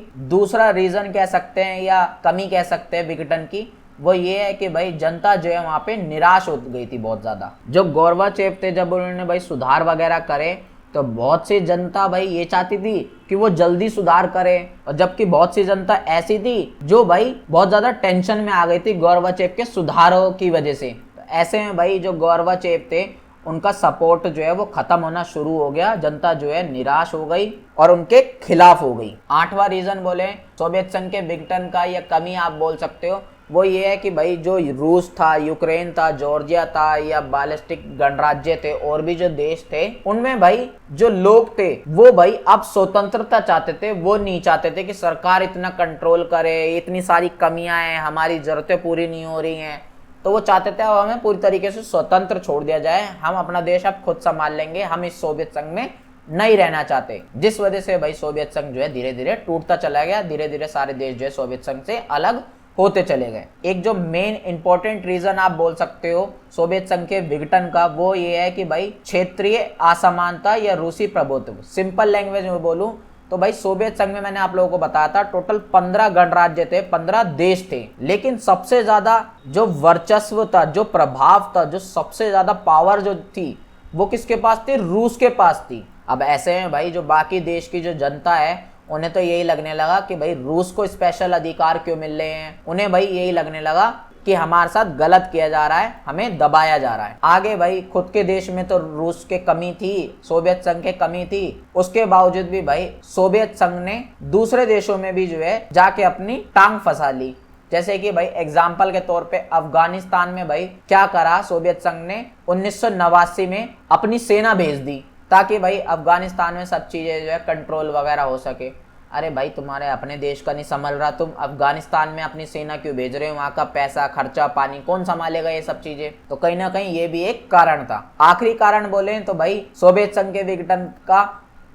दूसरा रीजन कह सकते हैं या कमी कह सकते हैं विघटन की, वो ये है कि भाई जनता जो है वहां पे निराश हो गई थी बहुत ज्यादा। जो गोरबाचेव थे जब उन्होंने भाई सुधार वगैरह करे तो बहुत सी जनता भाई ये चाहती थी कि वो जल्दी सुधार करे, और जबकि बहुत सी जनता ऐसी थी जो भाई बहुत ज्यादा टेंशन में आ गई थी गोरबाचेव के सुधारों की वजह से। तो ऐसे में भाई जो गोरबाचेव थे उनका सपोर्ट जो है वो खत्म होना शुरू हो गया, जनता जो है निराश हो गई और उनके खिलाफ हो गई। आठवां रीजन बोले सोवियत संघ के विघटन का या कमी आप बोल सकते हो, वो ये है कि भाई जो रूस था, यूक्रेन था, जॉर्जिया था या बालिस्टिक गणराज्य थे और भी जो देश थे उनमें भाई जो लोग थे वो भाई अब स्वतंत्रता चाहते थे। वो नहीं चाहते थे कि सरकार इतना कंट्रोल करे, इतनी सारी कमियां हैं, हमारी जरूरतें पूरी नहीं हो रही हैं। तो वो चाहते थे अब हमें पूरी तरीके से स्वतंत्र छोड़ दिया जाए, हम अपना देश अब खुद संभाल लेंगे, हम इस सोवियत संघ में नहीं रहना चाहते। जिस वजह से भाई सोवियत संघ जो है धीरे धीरे टूटता चला गया, धीरे धीरे सारे देश जो है सोवियत संघ से अलग होते चले गए। एक जो मेन इंपॉर्टेंट रीजन आप बोल सकते हो सोवियत संघ के विघटन का, वो ये है कि भाई क्षेत्रीय असमानता या रूसी प्रभुत्व। सिंपल लैंग्वेज में बोलूं तो भाई सोवियत संघ में मैंने आप लोगों को बताया था टोटल 15 गणराज्य थे, 15 देश थे, लेकिन सबसे ज्यादा जो वर्चस्व था, जो प्रभाव था, जो सबसे ज्यादा पावर जो थी वो किसके पास थी? रूस के पास थी। अब ऐसे में भाई जो बाकी देश की जो जनता है उन्हें तो यही लगने लगा कि भाई रूस को स्पेशल अधिकार क्यों मिल रहे हैं, उन्हें भाई यही लगने लगा कि हमारे साथ गलत किया जा रहा है, हमें दबाया जा रहा है। आगे भाई खुद के देश में तो रूस के कमी थी, सोवियत संघ के कमी थी, उसके बावजूद भी भाई सोवियत संघ ने दूसरे देशों में भी जो है जाके अपनी टांग फंसा ली। जैसे कि भाई एग्जाम्पल के तौर पे अफगानिस्तान में भाई क्या करा सोवियत संघ ने, 1989 में अपनी सेना भेज दी ताकि भाई अफगानिस्तान में सब चीजें जो है कंट्रोल वगैरह हो सके। अरे भाई तुम्हारे अपने देश का नहीं संभल रहा, तुम अफगानिस्तान में अपनी सेना क्यों भेज रहे हो? वहां का पैसा खर्चा पानी कौन संभालेगा ये सब चीजें? तो कहीं ना कहीं ये भी एक कारण था। आखिरी कारण बोले तो भाई सोवियत संघ के विघटन का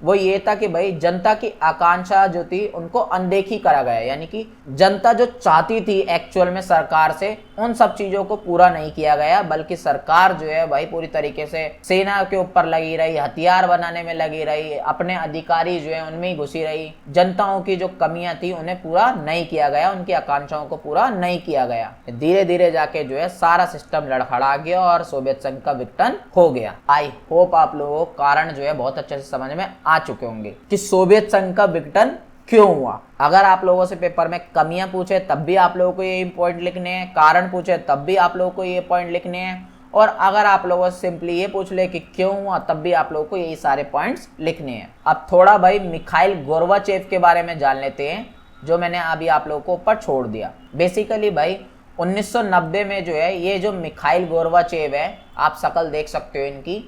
वो ये था कि भाई जनता की आकांक्षा जो थी उनको अनदेखी करा गया, यानी कि जनता जो चाहती थी एक्चुअल में सरकार से उन सब चीजों को पूरा नहीं किया गया, बल्कि सरकार जो है भाई पूरी तरीके से सेना के ऊपर लगी रही, हथियार बनाने में लगी रही, अपने अधिकारी जो है उनमें ही घुसी रही। जनताओं की जो कमियां थी उन्हें पूरा नहीं किया गया, उनकी आकांक्षाओं को पूरा नहीं किया गया। धीरे धीरे जाके जो है सारा सिस्टम लड़खड़ा गया और सोवियत संघ का विघटन हो गया। आई होप आप लोगों को कारण जो है बहुत अच्छे से समझ में आ चुके होंगे कि सोवियत संघ का विघटन क्यों हुआ। अगर आप लोगों से पेपर में कमियां पूछे तब भी आप लोगों को ये पॉइंट लिखने हैं, कारण पूछे तब भी आप लोगों को ये पॉइंट लिखने हैं, और अगर आप लोगों से सिंपली ये पूछ ले कि क्यों हुआ तब भी आप लोगों को यही सारे पॉइंट्स लिखने हैं। अब थोड़ा भाई मिखाइल गोर्बाचेव के बारे में जान लेते हैं, जो मैंने अभी आप लोगों को ऊपर छोड़ दिया। बेसिकली भाई 1990 में जो है ये जो मिखाइल गोर्बाचेव है, आप शक्ल देख सकते हो इनकी,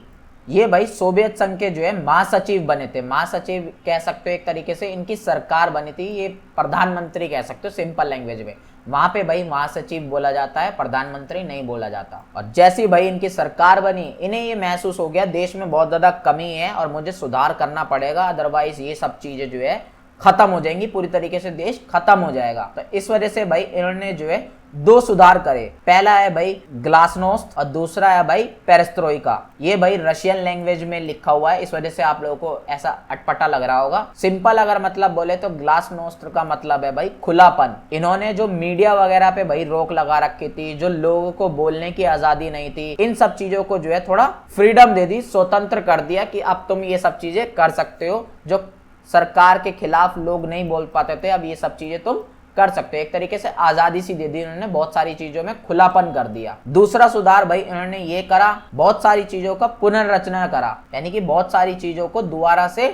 ये भाई सोवियत संघ के जो है महासचिव बने थे। महासचिव कह सकते हो एक तरीके से, इनकी सरकार बनी थी, ये प्रधानमंत्री कह सकते हो सिंपल लैंग्वेज में। वहां पे भाई महासचिव बोला जाता है, प्रधानमंत्री नहीं बोला जाता। और जैसी भाई इनकी सरकार बनी, इन्हें ये महसूस हो गया देश में बहुत ज्यादा कमी है और मुझे सुधार करना पड़ेगा, अदरवाइज ये सब चीजें जो है खत्म हो जाएंगी, पूरी तरीके से देश खत्म हो जाएगा। तो इस वजह से भाई इन्होंने जो है 2 सुधार करे। पहला है भाई ग्लासनोस्ट और दूसरा है भाई पेरेस्ट्रोइका। ये भाई रशियन लैंग्वेज में लिखा हुआ है, इस वजह से आप लोगों को ऐसा अटपटा लग रहा होगा। सिंपल अगर मतलब बोले तो ग्लासनोस्ट का मतलब है भाई खुलापन। इन्होंने जो मीडिया वगैरह पे भाई रोक लगा रखी थी, जो लोगों को बोलने की आजादी नहीं थी, इन सब चीजों को जो है थोड़ा फ्रीडम दे दी, स्वतंत्र कर दिया कि अब तुम ये सब चीजें कर सकते हो। जो सरकार के खिलाफ लोग नहीं बोल पाते थे, अब ये सब चीजें तुम कर सकते हो। एक तरीके से आजादी सी दे दी इन्होंने, बहुत सारी चीजों में खुलापन कर दिया। दूसरा सुधार भाई इन्होंने ये करा, बहुत सारी चीजों का पुनर्रचना करा, यानी कि बहुत सारी चीजों को दोबारा से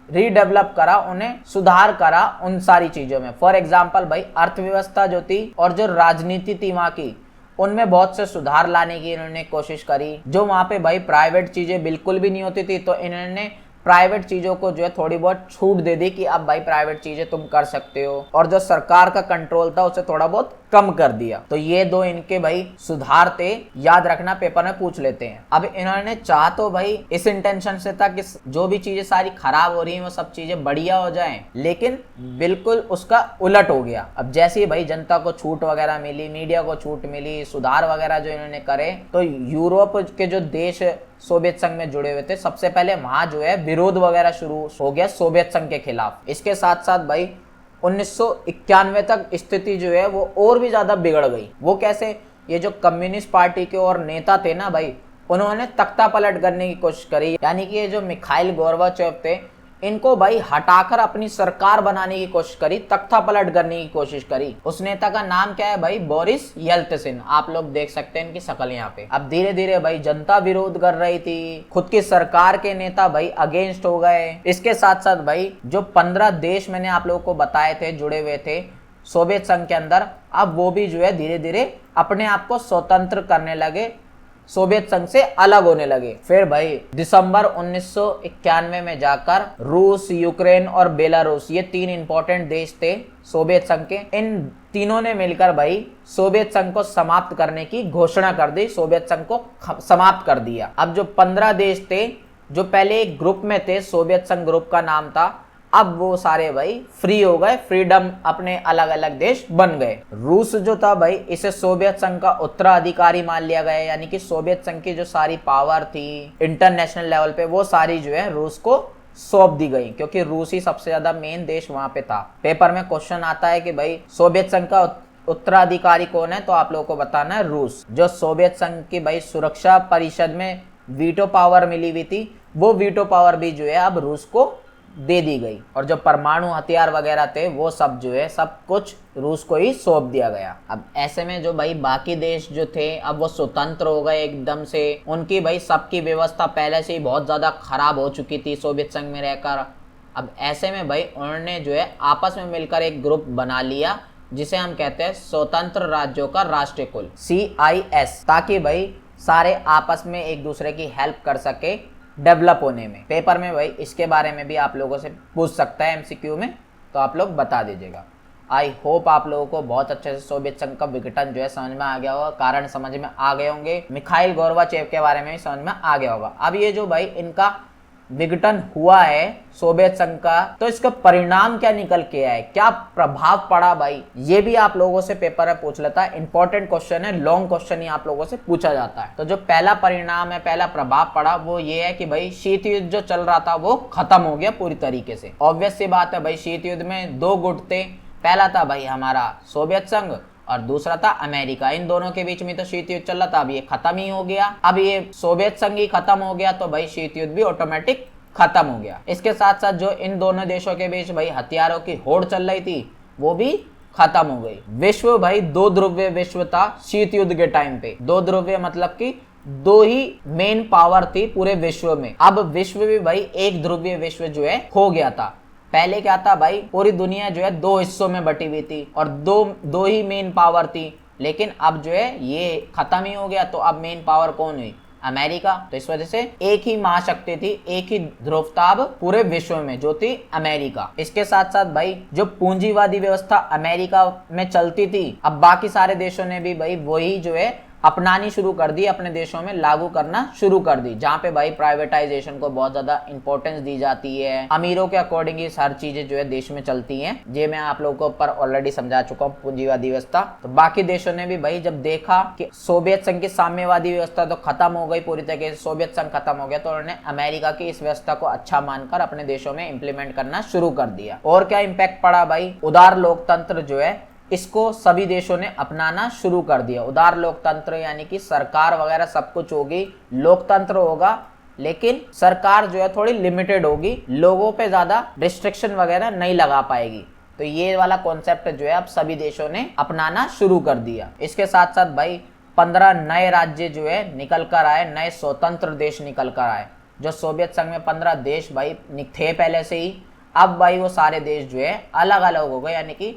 रीडेवलप करा, उन्हें सुधार करा उन सारी चीजों में। फॉर एग्जाम्पल भाई अर्थव्यवस्था जो थी और जो राजनीति थी वहां की, उनमें बहुत से सुधार लाने की इन्होंने कोशिश करी। जो वहां पे भाई प्राइवेट चीजें बिल्कुल भी नहीं होती थी, तो इन्होंने प्राइवेट चीजों को जो है थोड़ी बहुत छूट दे दी कि अब भाई प्राइवेट चीजें तुम कर सकते हो, और जो सरकार का कंट्रोल था उसे थोड़ा बहुत कम कर दिया। तो ये दो इनके भाई सुधार थे, याद रखना पेपर में पूछ लेते हैं। अब इन्होंने चाह तो भाई इस इंटेंशन से था कि जो भी चीजें सारी खराब हो रही हैं वो सब चीजें बढ़िया हो जाएं, लेकिन बिल्कुल उसका उलट हो गया। अब जैसे ही भाई जनता को छूट वगैरह मिली, मीडिया को छूट मिली, सुधार वगैरह जो इन्होंने करे, तो यूरोप के जो देश सोवियत संघ में जुड़े हुए थे, सबसे पहले वहां जो है विरोध वगैरह शुरू हो गया सोवियत संघ के खिलाफ। इसके साथ साथ भाई 1991 तक स्थिति जो है वो और भी ज्यादा बिगड़ गई। वो कैसे? ये जो कम्युनिस्ट पार्टी के और नेता थे ना भाई, उन्होंने तख्ता पलट करने की कोशिश करी। यानी कि ये जो मिखाइल गोर्बाचेव थे, इनको भाई हटाकर अपनी सरकार बनाने की कोशिश करी, तख्ता पलट करने की कोशिश करी। उस नेता का नाम क्या है भाई? Boris Yeltsin. आप लोग देख सकते हैं इनकी शक्ल यहाँ पे। अब धीरे धीरे भाई जनता विरोध कर रही थी, खुद की सरकार के नेता भाई अगेंस्ट हो गए। इसके साथ साथ भाई जो 15 देश मैंने आप लोगों को बताए थे जुड़े हुए थे सोवियत संघ के अंदर, अब वो भी जो है धीरे धीरे अपने आप को स्वतंत्र करने लगे, सोवियत संघ से अलग होने लगे। फिर भाई दिसंबर 1991 में जाकर रूस, यूक्रेन और बेलारूस, ये 3 इंपॉर्टेंट देश थे सोवियत संघ के, इन तीनों ने मिलकर भाई सोवियत संघ को समाप्त करने की घोषणा कर दी, सोवियत संघ को समाप्त कर दिया। अब जो 15 देश थे जो पहले एक ग्रुप में थे, सोवियत संघ ग्रुप का नाम था, अब वो सारे भाई फ्री हो गए, फ्रीडम, अपने अलग अलग देश बन गए। रूस जो था भाई, इसे सोवियत संघ का उत्तराधिकारी मान लिया गया, यानी कि सोवियत संघ की जो सारी पावर थी इंटरनेशनल लेवल पे, वो सारी जो है रूस को सौंप दी गई, क्योंकि रूस ही सबसे ज्यादा मेन देश वहां पे था। पेपर में क्वेश्चन आता है कि भाई सोवियत संघ का उत्तराधिकारी कौन है, तो आप लोगों को बताना है रूस। जो सोवियत संघ की भाई सुरक्षा परिषद में वीटो पावर मिली हुई थी, वो वीटो पावर भी जो है अब रूस को दे दी गई, और जो परमाणु हथियार वगैरह थे वो सब जो है सब कुछ रूस को ही सौंप दिया गया। अब ऐसे में जो भाई बाकी देश जो थे अब वो स्वतंत्र हो गए एकदम से। उनकी भाई सबकी व्यवस्था पहले से ही बहुत ज्यादा खराब हो चुकी थी सोवियत संघ में रहकर। अब ऐसे में भाई उन्होंने जो है आपस में मिलकर एक ग्रुप बना लिया, जिसे हम कहते हैं स्वतंत्र राज्यों का राष्ट्रीय कुल, CIS, ताकि भाई सारे आपस में एक दूसरे की हेल्प कर सके डेवलप होने में। पेपर में भाई इसके बारे में भी आप लोगों से पूछ सकता है MCQ में, तो आप लोग बता दीजिएगा। आई होप आप लोगों को बहुत अच्छे से सोवियत संघ का विघटन जो है समझ में आ गया होगा, कारण समझ में आ गए होंगे, मिखाइल गोर्बाचेव के बारे में भी समझ में आ गया होगा। अब ये जो भाई इनका विघटन हुआ है सोवियत संघ का, तो इसका परिणाम क्या निकल के आया है, क्या प्रभाव पड़ा भाई, ये भी आप लोगों से पेपर में पूछ लेता है। इंपॉर्टेंट क्वेश्चन है, लॉन्ग क्वेश्चन ही आप लोगों से पूछा जाता है। तो जो पहला परिणाम है, पहला प्रभाव पड़ा, वो ये है कि भाई शीत युद्ध जो चल रहा था वो खत्म हो गया पूरी तरीके से। ऑब्वियस सी बात है भाई, शीत युद्ध में 2 गुट थे, पहला था भाई हमारा सोवियत संघ और दूसरा था अमेरिका। इन दोनों के बीच में तो शीत युद्ध चल रहा था, अब ये खत्म ही हो गया। अब ये सोवियत संघ ही खत्म हो गया, तो भाई शीत युद्ध भी ऑटोमेटिक खत्म हो गया। इसके साथ साथ जो इन दोनों देशों के बीच भाई हथियारों की होड़ चल रही थी, वो भी खत्म हो गई। विश्व भाई 2 ध्रुवीय विश्व था शीत युद्ध के टाइम पे। 2 ध्रुवीय मतलब कि 2 ही मेन पावर थी पूरे विश्व में। अब विश्व भी भाई 1 ध्रुवीय विश्व जो है हो गया था। पहले क्या था भाई, पूरी दुनिया जो है 2 हिस्सों में बटी हुई थी और दो ही मेन पावर थी, लेकिन अब जो है ये खत्म ही हो गया। तो अब मेन पावर कौन हुई? अमेरिका। तो इस वजह से एक ही महाशक्ति थी, एक ही ध्रुव था अब पूरे विश्व में, जो थी अमेरिका। इसके साथ साथ भाई जो पूंजीवादी व्यवस्था अमेरिका में चलती थी, अब बाकी सारे देशों ने भी भाई वही जो है अपनानी शुरू कर दी, अपने देशों में लागू करना शुरू कर दी, जहाँ पे भाई प्राइवेटाइजेशन को बहुत ज्यादा इंपॉर्टेंस दी जाती है। अमीरों के अकॉर्डिंग ही हर चीजें जो है देश में चलती हैं। ये मैं आप लोगों को ऊपर ऑलरेडी समझा चुका हूँ पूंजीवादी व्यवस्था। तो बाकी देशों ने भी भाई जब देखा कि सोवियत संघ की साम्यवादी व्यवस्था तो खत्म हो गई पूरी तरीके से, सोवियत संघ खत्म हो गया, तो उन्होंने अमेरिका की इस व्यवस्था को अच्छा मानकर अपने देशों में इंप्लीमेंट करना शुरू कर दिया। और क्या इम्पैक्ट पड़ा भाई, उदार लोकतंत्र जो है इसको सभी देशों ने अपनाना शुरू कर दिया। उदार लोकतंत्र यानी कि सरकार वगैरह सब कुछ होगी, लोकतंत्र होगा, लेकिन सरकार जो है थोड़ी लिमिटेड होगी, लोगों पे ज्यादा रिस्ट्रिक्शन वगैरह नहीं लगा पाएगी। तो ये वाला कॉन्सेप्ट जो है अब सभी देशों ने अपनाना शुरू कर दिया। इसके साथ साथ भाई 15 नए राज्य जो है निकल कर आए, नए स्वतंत्र देश निकल कर आए। जो सोवियत संघ में 15 देश भाई थे पहले से ही, अब भाई वो सारे देश जो है अलग अलग हो गए, यानी कि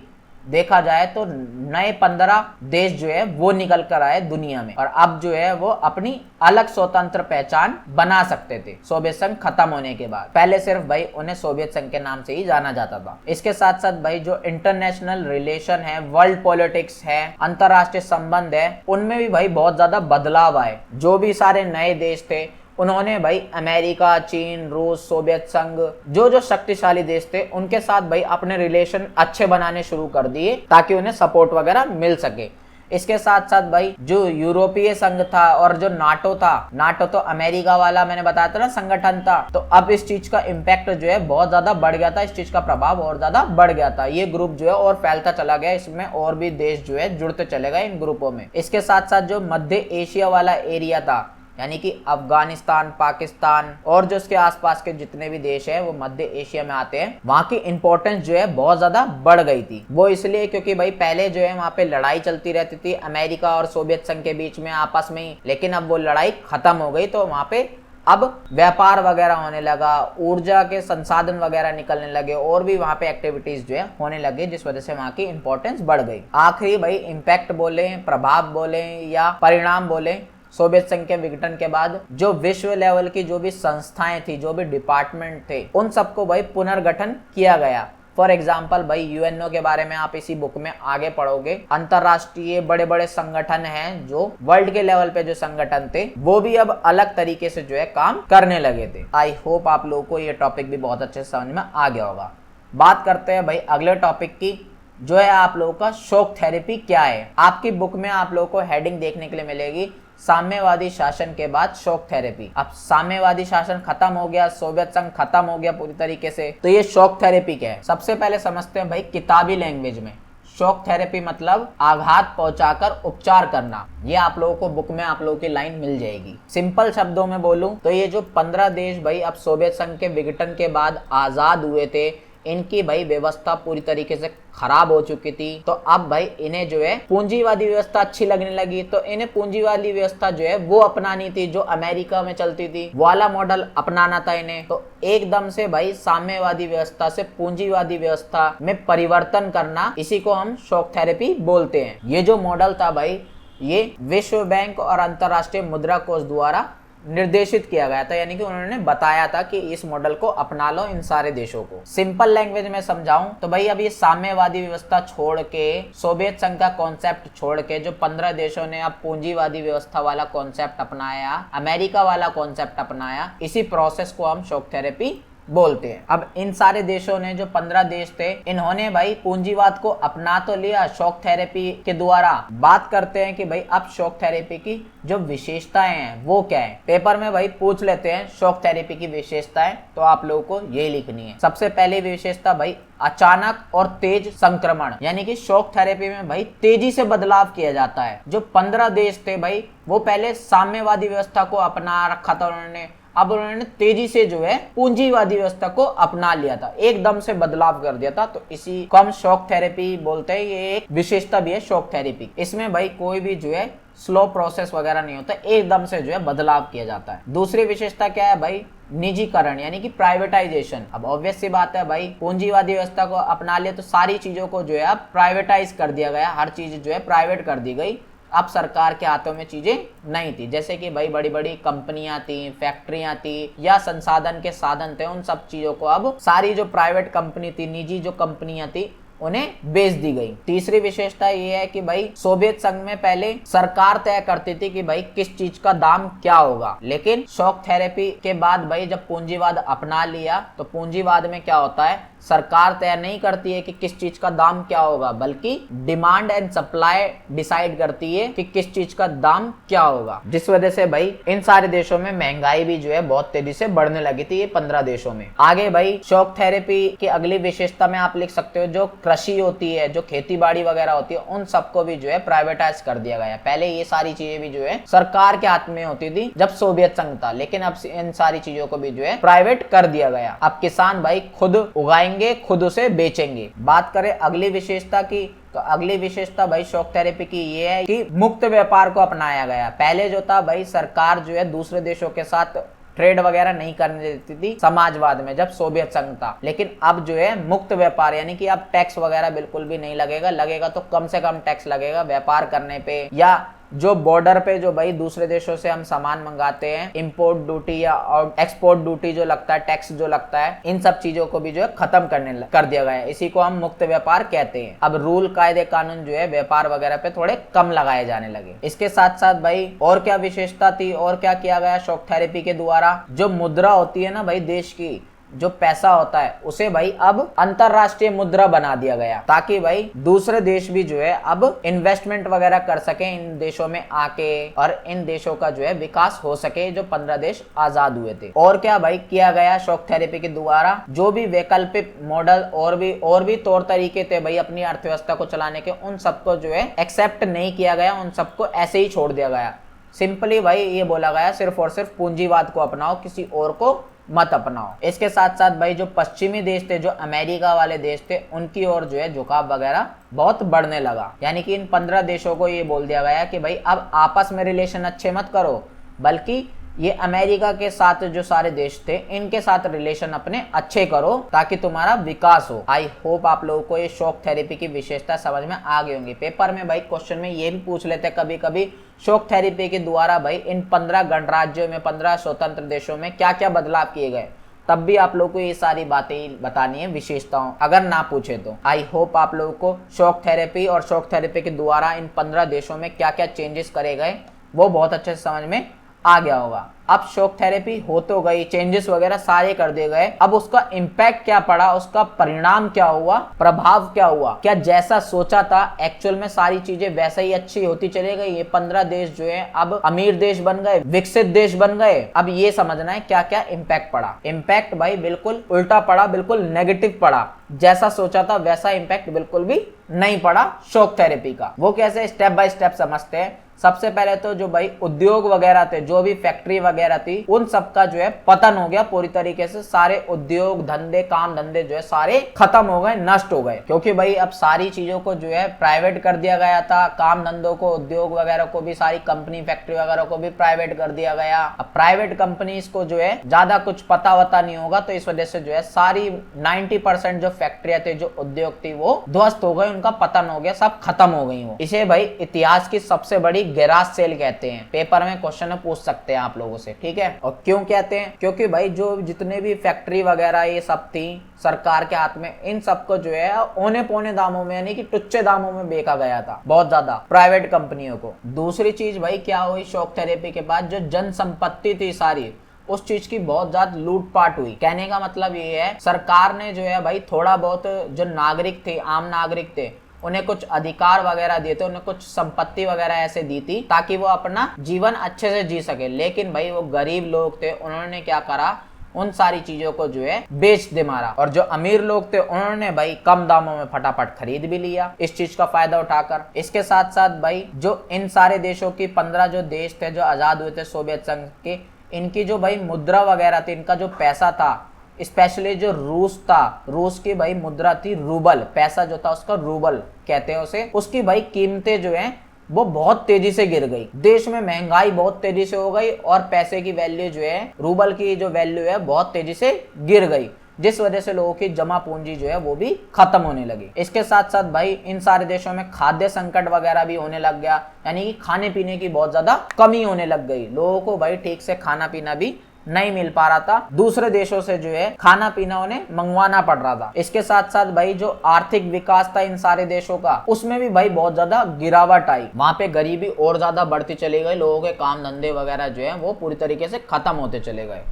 देखा जाए तो नए 15 देश जो है वो निकल कर आए दुनिया में, और अब जो है वो अपनी अलग स्वतंत्र पहचान बना सकते थे सोवियत संघ खत्म होने के बाद। पहले सिर्फ भाई उन्हें सोवियत संघ के नाम से ही जाना जाता था। इसके साथ साथ भाई जो इंटरनेशनल रिलेशन है, वर्ल्ड पॉलिटिक्स है, अंतरराष्ट्रीय संबंध है, उनमें भी भाई बहुत ज्यादा बदलाव आए। जो भी सारे नए देश थे उन्होंने भाई अमेरिका, चीन, रूस, सोवियत संघ, जो शक्तिशाली देश थे उनके साथ भाई अपने रिलेशन अच्छे बनाने शुरू कर दिए ताकि उन्हें सपोर्ट वगैरह मिल सके। इसके साथ साथ भाई जो यूरोपीय संघ था और जो नाटो था, नाटो तो अमेरिका वाला मैंने बताया था ना संगठन था, तो अब इस चीज का इम्पैक्ट जो है बहुत ज्यादा बढ़ गया था, इस चीज का प्रभाव और ज्यादा बढ़ गया था। ये ग्रुप जो है और फैलता चला गया, इसमें और भी देश जो है जुड़ते चले गए इन ग्रुपों में। इसके साथ साथ जो मध्य एशिया वाला एरिया था, यानी कि अफगानिस्तान, पाकिस्तान और जो उसके आसपास के जितने भी देश हैं वो मध्य एशिया में आते हैं, वहां की इंपॉर्टेंस जो है बहुत ज्यादा बढ़ गई थी। वो इसलिए क्योंकि भाई पहले जो है वहां पे लड़ाई चलती रहती थी अमेरिका और सोवियत संघ के बीच में आपस में ही, लेकिन अब वो लड़ाई खत्म हो गई, तो वहां पे अब व्यापार वगैरह होने लगा, ऊर्जा के संसाधन वगैरह निकलने लगे और भी वहां पे एक्टिविटीज जो है होने लगे, जिस वजह से वहां की इंपॉर्टेंस बढ़ गई। आखिरी भाई इम्पैक्ट बोले, प्रभाव बोले या परिणाम बोले, सोवियत संघ के विघटन के बाद जो विश्व लेवल की जो भी संस्थाएं थी, जो भी डिपार्टमेंट थे, उन सबको भाई पुनर्गठन किया गया। फॉर एग्जाम्पल भाई यूएनओ के बारे में आप इसी बुक में आगे पढ़ोगे। अंतरराष्ट्रीय बड़े बड़े संगठन हैं, जो वर्ल्ड के लेवल पे जो संगठन थे वो भी अब अलग तरीके से जो है काम करने लगे थे। आई होप आप लोगों को ये टॉपिक भी बहुत अच्छे से समझ में आ गया होगा। बात करते हैं भाई अगले टॉपिक की, जो है आप लोगों का शॉक थेरेपी क्या है। आपकी बुक में आप लोगों को हेडिंग देखने के लिए मिलेगी, साम्यवादी शासन के बाद शॉक थेरेपी। अब साम्यवादी शासन खत्म हो गया, सोवियत संघ खत्म हो गया पूरी तरीके से, तो ये शॉक थेरेपी क्या है। सबसे पहले समझते हैं भाई किताबी लैंग्वेज में। शॉक थेरेपी मतलब आघात पहुंचाकर उपचार करना। ये आप लोगों को बुक में आप लोगों की लाइन मिल जाएगी। सिंपल शब्दों में बोलूं तो ये जो 15 देश भाई अब सोवियत संघ के विघटन के बाद आजाद हुए थे, इनकी भाई व्यवस्था पूरी तरीके से खराब हो चुकी थी, तो अब भाई इन्हें जो है पूंजीवादी व्यवस्था अच्छी लगने लगी, तो इन्हें पूंजीवादी व्यवस्था जो है वो अपनानी थी, जो अमेरिका में चलती थी वो वाला मॉडल अपनाना था इन्हें। तो एकदम से भाई साम्यवादी व्यवस्था से पूंजीवादी व्यवस्था में परिवर्तन करना, इसी को हम शॉक थेरेपी बोलते हैं। ये जो मॉडल था भाई, ये विश्व बैंक और अंतरराष्ट्रीय मुद्रा कोष द्वारा निर्देशित किया गया था, यानी कि उन्होंने बताया था कि इस मॉडल को अपना लो इन सारे देशों को। सिंपल लैंग्वेज में समझाऊं तो भाई अब ये साम्यवादी व्यवस्था छोड़ के, सोवियत संघ का कॉन्सेप्ट छोड़ के जो 15 देशों ने अब पूंजीवादी व्यवस्था वाला कॉन्सेप्ट अपनाया, अमेरिका वाला कॉन्सेप्ट अपनाया, इसी प्रोसेस को हम शॉक थेरेपी बोलते हैं। अब इन सारे देशों ने, जो 15 देश थे, इन्होंने भाई पूंजीवाद को अपना तो लिया शॉक थेरेपी के द्वारा। बात करते हैं कि भाई अब शॉक थेरेपी की जो विशेषताएं हैं वो क्या है। पेपर में भाई पूछ लेते हैं शॉक थेरेपी की विशेषताएं, तो आप लोगों को यही लिखनी है। सबसे पहली विशेषता भाई अचानक और तेज संक्रमण, यानी कि शॉक थेरेपी में भाई तेजी से बदलाव किया जाता है। जो 15 देश थे भाई वो पहले साम्यवादी व्यवस्था को अपना रखा था उन्होंने, अब उन्होंने तेजी से जो है पूंजीवादी व्यवस्था को अपना लिया था, एकदम से बदलाव कर दिया था, तो इसी को हम शॉक थेरेपी बोलते हैं। ये एक विशेषता भी है शॉक थेरेपी। इसमें भाई कोई भी जो है स्लो प्रोसेस वगैरह नहीं होता, एकदम से जो है बदलाव किया जाता है। दूसरी विशेषता क्या है भाई, निजीकरण, यानी कि प्राइवेटाइजेशन। अब ऑब्वियस सी बात है भाई, पूंजीवादी व्यवस्था को अपना लिया तो सारी चीजों को जो है अब प्राइवेटाइज कर दिया गया, हर चीज जो है प्राइवेट कर दी गई। अब सरकार के हाथों में चीजें नहीं थी, जैसे कि भाई बड़ी बड़ी कंपनियां थी, फैक्ट्रियां थी, या संसाधन के साधन थे, उन सब चीजों को अब सारी जो प्राइवेट कंपनी थी, निजी जो कंपनियां थी, उन्हें बेच दी गई। तीसरी विशेषता ये है कि भाई सोवियत संघ में पहले सरकार तय करती थी कि भाई किस चीज का दाम क्या होगा, लेकिन शॉक थेरेपी के बाद भाई जब पूंजीवाद अपना लिया तो पूंजीवाद में क्या होता है, सरकार तय नहीं करती है कि किस चीज का दाम क्या होगा, बल्कि डिमांड एंड सप्लाई डिसाइड करती है कि किस चीज का दाम क्या होगा। जिस वजह से भाई इन सारे देशों में महंगाई भी जो है बहुत तेजी से बढ़ने लगी थी, ये 15 देशों में। आगे भाई शॉक थेरेपी की अगली विशेषता में आप लिख सकते हो, जो कृषि होती है, जो खेती बाड़ी वगैरह होती है, उन सबको भी जो है प्राइवेटाइज कर दिया गया। पहले ये सारी चीजें भी जो है सरकार के हाथ में होती थी जब सोवियत संघ था, लेकिन अब इन सारी चीजों को भी जो है प्राइवेट कर दिया गया। अब किसान भाई खुद उगाएंगे, खुद उसे बेचेंगे। बात करें अगली विशेषता की, तो अगली विशेषता भाई शॉक थेरेपी की ये है कि मुक्त व्यापार को अपनाया गया। पहले जो था भाई सरकार जो है दूसरे देशों के साथ ट्रेड वगैरह नहीं करने देती थी समाजवाद में जब सोवियत संघ था। लेकिन अब जो है मुक्त व्यापार, यानी कि अब टैक्स वगैरह बिल्कुल भी नहीं लगेगा, लगेगा तो कम से कम टैक्स लगेगा व्यापार करने पे, या जो बॉर्डर पे जो भाई दूसरे देशों से हम सामान मंगाते हैं, इंपोर्ट ड्यूटी या एक्सपोर्ट ड्यूटी जो लगता है, टैक्स जो लगता है, इन सब चीजों को भी जो है खत्म कर दिया गया है। इसी को हम मुक्त व्यापार कहते हैं। अब रूल कायदे कानून जो है व्यापार वगैरह पे थोड़े कम लगाए जाने लगे। इसके साथ साथ भाई और क्या विशेषता थी और क्या किया गया शॉक थेरेपी के द्वारा, जो मुद्रा होती है ना भाई देश की, जो पैसा होता है उसे भाई अब अंतरराष्ट्रीय मुद्रा बना दिया गया, ताकि भाई दूसरे देश भी जो है अब इन्वेस्टमेंट वगैरह कर सके इन देशों में आके, और इन देशों का जो है विकास हो सके जो 15 देश आजाद हुए थे। और क्या भाई किया गया शॉक थेरेपी के द्वारा, जो भी वैकल्पिक मॉडल और भी तौर तरीके थे भाई अपनी अर्थव्यवस्था को चलाने के, उन सबको जो है एक्सेप्ट नहीं किया गया, उन सबको ऐसे ही छोड़ दिया गया। सिंपली भाई ये बोला गया सिर्फ और सिर्फ पूंजीवाद को अपनाओ, किसी और को मत अपनाओ। इसके साथ साथ भाई जो पश्चिमी देश थे, जो अमेरिका वाले देश थे, उनकी ओर जो है झुकाव वगैरह बहुत बढ़ने लगा। यानी कि इन 15 देशों को ये बोल दिया गया कि भाई अब आपस में रिलेशन अच्छे मत करो, बल्कि ये अमेरिका के साथ जो सारे देश थे इनके साथ रिलेशन अपने अच्छे करो ताकि तुम्हारा विकास हो। आई होप आप लोगों को ये शॉक थेरेपी की विशेषता समझ में आ गई होंगी। पेपर में भाई क्वेश्चन में ये भी पूछ लेते कभी कभी, शॉक थेरेपी के द्वारा भाई इन 15 गणराज्यों में, 15 स्वतंत्र देशों में क्या क्या बदलाव किए गए, तब भी आप लोगों को ये सारी बातें बतानी है विशेषताओं, अगर ना पूछे तो। आई होप आप लोगों को शॉक थेरेपी और शॉक थेरेपी के द्वारा इन 15 देशों में क्या क्या चेंजेस करे गए वो बहुत अच्छे से समझ में आ गया होगा। अब शॉक थेरेपी हो तो गई, चेंजेस वगैरह सारे कर दिए गए, अब उसका इम्पैक्ट क्या पड़ा, उसका परिणाम क्या हुआ, प्रभाव क्या हुआ, क्या जैसा सोचा था एक्चुअल में सारी चीजें वैसे ही अच्छी होती चली गई, ये 15 देश जो है अब अमीर देश बन गए, विकसित देश बन गए। अब ये समझना है क्या क्या इम्पैक्ट पड़ा। इम्पैक्ट भाई बिल्कुल उल्टा पड़ा, बिल्कुल नेगेटिव पड़ा, जैसा सोचा था वैसा इम्पैक्ट बिल्कुल भी नहीं पड़ा शॉक थेरेपी का। वो कैसे, स्टेप बाय स्टेप समझते हैं। सबसे पहले तो जो भाई उद्योग वगैरह थे, जो भी फैक्ट्री वगैरह थी, उन सबका जो है पतन हो गया पूरी तरीके से। सारे उद्योग धंधे, काम धंधे जो है सारे खत्म हो गए, नष्ट हो गए, क्योंकि भाई अब सारी चीजों को जो है प्राइवेट कर दिया गया था। काम धंधों को, उद्योग वगैरह को भी, सारी कंपनी फैक्ट्री वगैरह को भी प्राइवेट कर दिया गया। अब प्राइवेट कंपनीज को जो है ज्यादा कुछ पता वता नहीं होगा, तो इस वजह से जो है सारी 90% जो फैक्ट्रियां थी, जो उद्योग थी, वो ध्वस्त हो गए, उनका पतन हो गया, सब खत्म हो गई। वो इसे भाई इतिहास की सबसे बड़ी गैराज सेल कहते हैं। पेपर में क्वेश्चन पूछ सकते हैं आप लोगों से, ठीक है। और क्यों कहते हैं, क्योंकि भाई जो जितने भी फैक्ट्री वगैरह ये सब थी सरकार के हाथ में, इन सबको जो है औने पौने दामों में, यानी कि टुच्चे दामों में बेचा गया था बहुत ज्यादा प्राइवेट कंपनियों को। दूसरी चीज भाई क्या हुई शॉक थेरेपी के बाद, जो जन संपत्ति थी सारी, उस चीज की बहुत ज्यादा लूटपाट हुई। कहने का मतलब ये है सरकार ने जो है भाई थोड़ा बहुत जो नागरिक थे, आम नागरिक थे, उन्हें कुछ अधिकार वगैरह दिए थे, उन्हें कुछ संपत्ति वगैरह ऐसे दी थी ताकि वो अपना जीवन अच्छे से जी सके। लेकिन भाई वो गरीब लोग थे, उन्होंने क्या करा, उन सारी चीजों को जो है बेच दे मारा। और जो अमीर लोग थे उन्होंने भाई कम दामों में फटाफट खरीद भी लिया इस चीज का फायदा उठाकर। इसके साथ साथ भाई जो इन सारे देशों की 15 जो देश थे जो आजाद हुए थे सोवियत संघ के, इनकी जो भाई मुद्रा वगैरह थी, इनका जो पैसा था, स्पेशली जो रूस था, रूस की भाई मुद्रा थी रूबल, पैसा जो था उसका रूबल कहते हैं उसे, उसकी भाई कीमतें जो हैं वो बहुत तेजी से गिर गई। देश में महंगाई बहुत तेजी से हो गई और पैसे की वैल्यू जो है, रूबल की जो वैल्यू है बहुत तेजी से गिर गई, जिस वजह से लोगों की जमा पूंजी जो है वो भी खत्म होने लगी। इसके साथ साथ भाई इन सारे देशों में खाद्य संकट वगैरह भी होने लग गया, यानी कि खाने पीने की बहुत ज्यादा कमी होने लग गई। लोगों को भाई ठीक से खाना पीना भी नहीं मिल पा रहा था, दूसरे देशों से जो है खाना पीना उन्हें मंगवाना पड़ रहा था। इसके साथ साथ भाई जो आर्थिक विकास था इन सारे देशों का, उसमें भी भाई बहुत ज्यादा गिरावट आई। वहां पे गरीबी और ज्यादा बढ़ती चली गई, लोगों के काम धंधे वगैरह जो है वो पूरी तरीके से खत्म होते चले गए।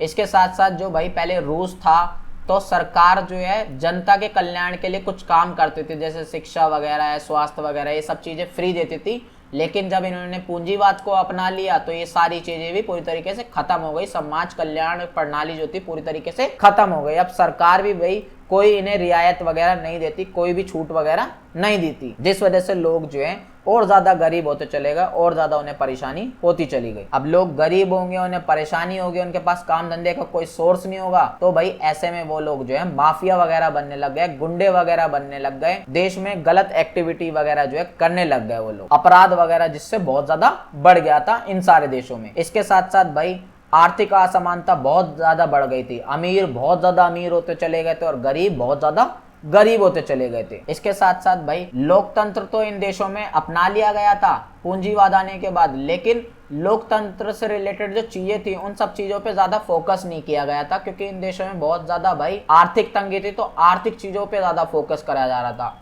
इसके साथ साथ जो भाई पहले रूस था, तो सरकार जो है जनता के कल्याण के लिए कुछ काम करती थी, जैसे शिक्षा वगैरह है, स्वास्थ्य वगैरह, ये सब चीजें फ्री देती थी। लेकिन जब इन्होंने पूंजीवाद को अपना लिया तो ये सारी चीजें भी पूरी तरीके से खत्म हो गई। समाज कल्याण प्रणाली जो थी पूरी तरीके से खत्म हो गई। अब सरकार भी भाई कोई इन्हें रियायत वगैरह नहीं देती, कोई भी छूट वगैरह नहीं देती, जिस वजह से लोग जो है और ज्यादा गरीब होते चले गए, और ज्यादा उन्हें परेशानी होती चली गई। अब लोग गरीब होंगे, उन्हें परेशानी होगी, उनके पास काम धंधे का कोई सोर्स नहीं होगा, तो भाई ऐसे में वो लोग जो है माफिया वगैरह बनने लग गए, गुंडे वगैरह बनने लग गए, देश में गलत एक्टिविटी वगैरह जो है करने लग गए वो लोग, अपराध वगैरह जिससे बहुत ज्यादा बढ़ गया था इन सारे देशों में। इसके साथ साथ भाई आर्थिक असमानता बहुत ज्यादा बढ़ गई थी, अमीर बहुत ज्यादा अमीर होते चले गए थे और गरीब बहुत ज्यादा गरीब होते चले गए थे। इसके साथ साथ भाई लोकतंत्र तो इन देशों में अपना लिया गया था पूंजीवाद आने के बाद, लेकिन लोकतंत्र से रिलेटेड जो चीजें थी उन सब चीजों पे ज्यादा फोकस नहीं किया गया था, क्योंकि इन देशों में बहुत ज्यादा भाई आर्थिक तंगी थी, तो आर्थिक चीजों पे ज्यादा फोकस करा जा रहा था।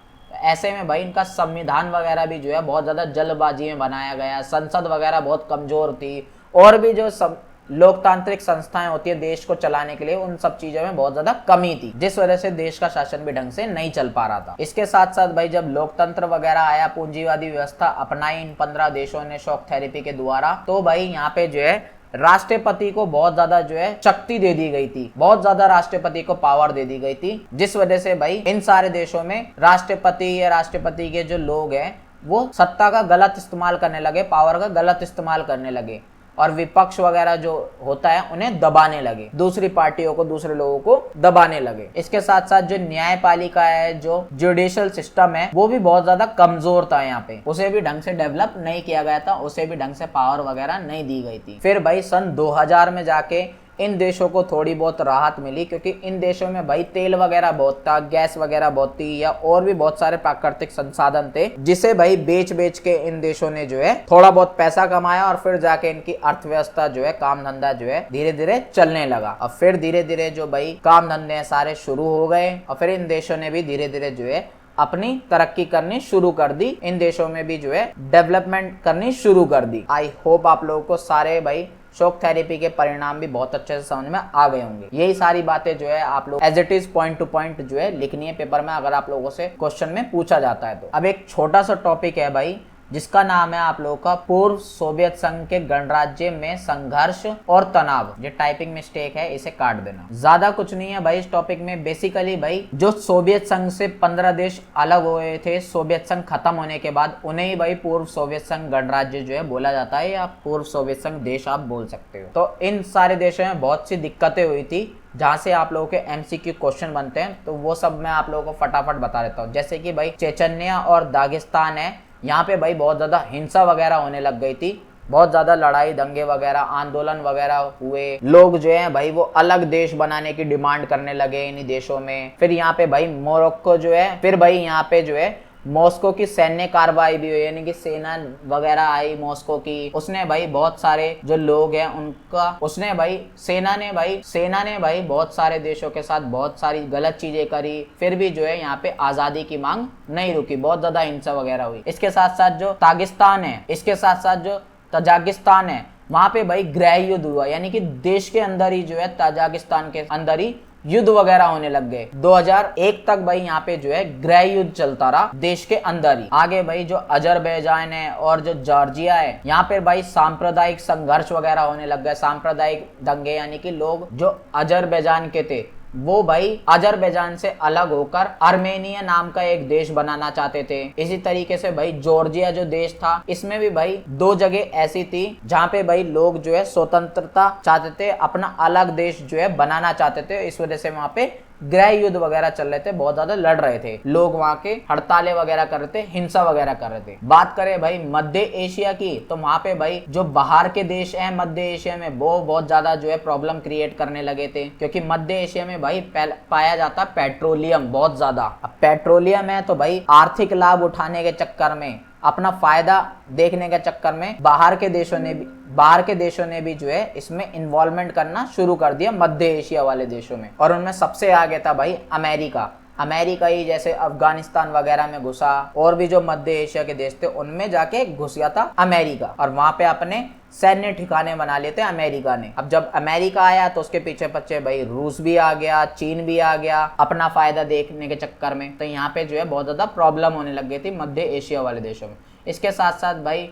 ऐसे में भाई इनका संविधान वगैरह भी जो है बहुत ज्यादा जल्दबाजी में बनाया गया, संसद वगैरह बहुत कमजोर थी, और भी जो सब लोकतांत्रिक संस्थाएं होती है देश को चलाने के लिए, उन सब चीजों में बहुत ज्यादा कमी थी, जिस वजह से देश का शासन भी ढंग से नहीं चल पा रहा था। इसके साथ साथ भाई जब लोकतंत्र वगैरह आया, पूंजीवादी व्यवस्था अपनाई इन 15 देशों ने शॉक थेरेपी के द्वारा, तो भाई यहाँ पे जो है राष्ट्रपति को बहुत ज्यादा जो है शक्ति दे दी गई थी, बहुत ज्यादा राष्ट्रपति को पावर दे दी गई थी, जिस वजह से भाई इन सारे देशों में राष्ट्रपति या राष्ट्रपति के जो लोग हैं वो सत्ता का गलत इस्तेमाल करने लगे, पावर का गलत इस्तेमाल करने लगे, और विपक्ष वगैरह जो होता है उन्हें दबाने लगे, दूसरी पार्टियों को, दूसरे लोगों को दबाने लगे। इसके साथ साथ जो न्यायपालिका है, जो जुडिशियल सिस्टम है, वो भी बहुत ज्यादा कमजोर था यहाँ पे, उसे भी ढंग से डेवलप नहीं किया गया था, उसे भी ढंग से पावर वगैरह नहीं दी गई थी। फिर भाई सन 2000 में जाके इन देशों को थोड़ी बहुत राहत मिली, क्योंकि इन देशों में भाई तेल वगैरह बहुत था, गैस वगैरह बहुत थी, या और भी बहुत सारे प्राकृतिक संसाधन थे, जिसे भाई बेच बेच के इन देशों ने जो है थोड़ा बहुत पैसा कमाया, और फिर जाके इनकी अर्थव्यवस्था जो है, काम धंधा जो है धीरे धीरे चलने लगा। और फिर धीरे धीरे जो भाई काम धंधे सारे शुरू हो गए, और फिर इन देशों ने भी धीरे धीरे जो है अपनी तरक्की करनी शुरू कर दी, इन देशों में भी जो है डेवलपमेंट करनी शुरू कर दी। आई होप आप लोगों को सारे भाई शॉक थेरेपी के परिणाम भी बहुत अच्छे से समझ में आ गए होंगे। यही सारी बातें जो है आप लोग as it is point to point जो है लिखनी है पेपर में, अगर आप लोगों से क्वेश्चन में पूछा जाता है तो। अब एक छोटा सा टॉपिक है भाई, जिसका नाम है आप लोगों का पूर्व सोवियत संघ के गणराज्य में संघर्ष और तनाव। ये टाइपिंग मिस्टेक है, इसे काट देना। ज्यादा कुछ नहीं है भाई इस टॉपिक में। बेसिकली भाई जो सोवियत संघ से 15 देश अलग हुए थे सोवियत संघ खत्म होने के बाद, उन्हें ही भाई पूर्व सोवियत संघ गणराज्य जो है बोला जाता है, या पूर्व सोवियत संघ देश आप बोल सकते हो। तो इन सारे देशों में बहुत सी दिक्कतें हुई थी, जहां से आप लोगों के एमसीक्यू क्वेश्चन बनते हैं, तो वो सब मैं आप लोगों को फटाफट बता देता हूँ। जैसे कि भाई चेचन्या और दागिस्तान है, यहाँ पे भाई बहुत ज्यादा हिंसा वगैरह होने लग गई थी, बहुत ज्यादा लड़ाई दंगे वगैरह आंदोलन वगैरह हुए, लोग जो है भाई वो अलग देश बनाने की डिमांड करने लगे इन्हीं देशों में। फिर यहाँ पे भाई मोरक्को जो है, फिर भाई यहाँ पे जो है मॉस्को की सैन्य कार्रवाई भी हुई, यानी कि सेना वगैरह आई मॉस्को की, उसने भाई बहुत सारे जो लोग हैं उनका, उसने भाई सेना ने भाई बहुत सारे देशों के साथ बहुत सारी गलत चीजें करी। फिर भी जो है यहाँ पे आजादी की मांग नहीं रुकी, बहुत ज्यादा हिंसा वगैरह हुई। इसके साथ साथ जो तागिस्तान है, इसके साथ साथ जो तजाकिस्तान है, वहां पे भाई गृह युद्ध हुआ, यानी कि देश के अंदर ही जो है तजाकिस्तान के अंदर ही युद्ध वगैरह होने लग गए। 2001 तक भाई यहाँ पे जो है गृह युद्ध चलता रहा देश के अंदर ही। आगे भाई जो अजरबैजान है और जो जॉर्जिया है, यहाँ पे भाई सांप्रदायिक संघर्ष वगैरह होने लग गए, सांप्रदायिक दंगे, यानी कि लोग जो अजरबैजान के थे वो भाई अजरबैजान से अलग होकर आर्मेनिया नाम का एक देश बनाना चाहते थे। इसी तरीके से भाई जॉर्जिया जो देश था, इसमें भी भाई दो जगह ऐसी थी जहां पे भाई लोग जो है स्वतंत्रता चाहते थे, अपना अलग देश जो है बनाना चाहते थे। इस वजह से वहां पे गृह युद्ध वगैरह चल रहे थे, बहुत ज्यादा लड़ रहे थे लोग, वहां के हड़तालें वगैरह कर रहे थे, हिंसा वगैरह कर रहे थे। बात करें भाई मध्य एशिया की, तो वहां पे भाई जो बाहर के देश हैं मध्य एशिया में, वो बहुत ज्यादा जो है प्रॉब्लम क्रिएट करने लगे थे, क्योंकि मध्य एशिया में भाई पाया जाता पेट्रोलियम बहुत ज्यादा। अब पेट्रोलियम है तो भाई आर्थिक लाभ उठाने के चक्कर में, अपना फायदा देखने के चक्कर में बाहर के देशों ने भी जो है इसमें इन्वॉल्वमेंट करना शुरू कर दिया मध्य एशिया वाले देशों में। और उनमें सबसे आगे था भाई अमेरिका ही जैसे अफगानिस्तान वगैरह में घुसा, और भी जो मध्य एशिया के देश थे उनमें जाके घुस गया था अमेरिका, और वहां पे अपने सैन्य ठिकाने बना लेते अमेरिका ने। अब जब अमेरिका आया तो उसके पीछे पीछे भाई रूस भी आ गया, चीन भी आ गया अपना फायदा देखने के चक्कर में। तो यहाँ पे जो है बहुत ज्यादा प्रॉब्लम होने लग गई थी मध्य एशिया वाले देशों में। इसके साथ साथ भाई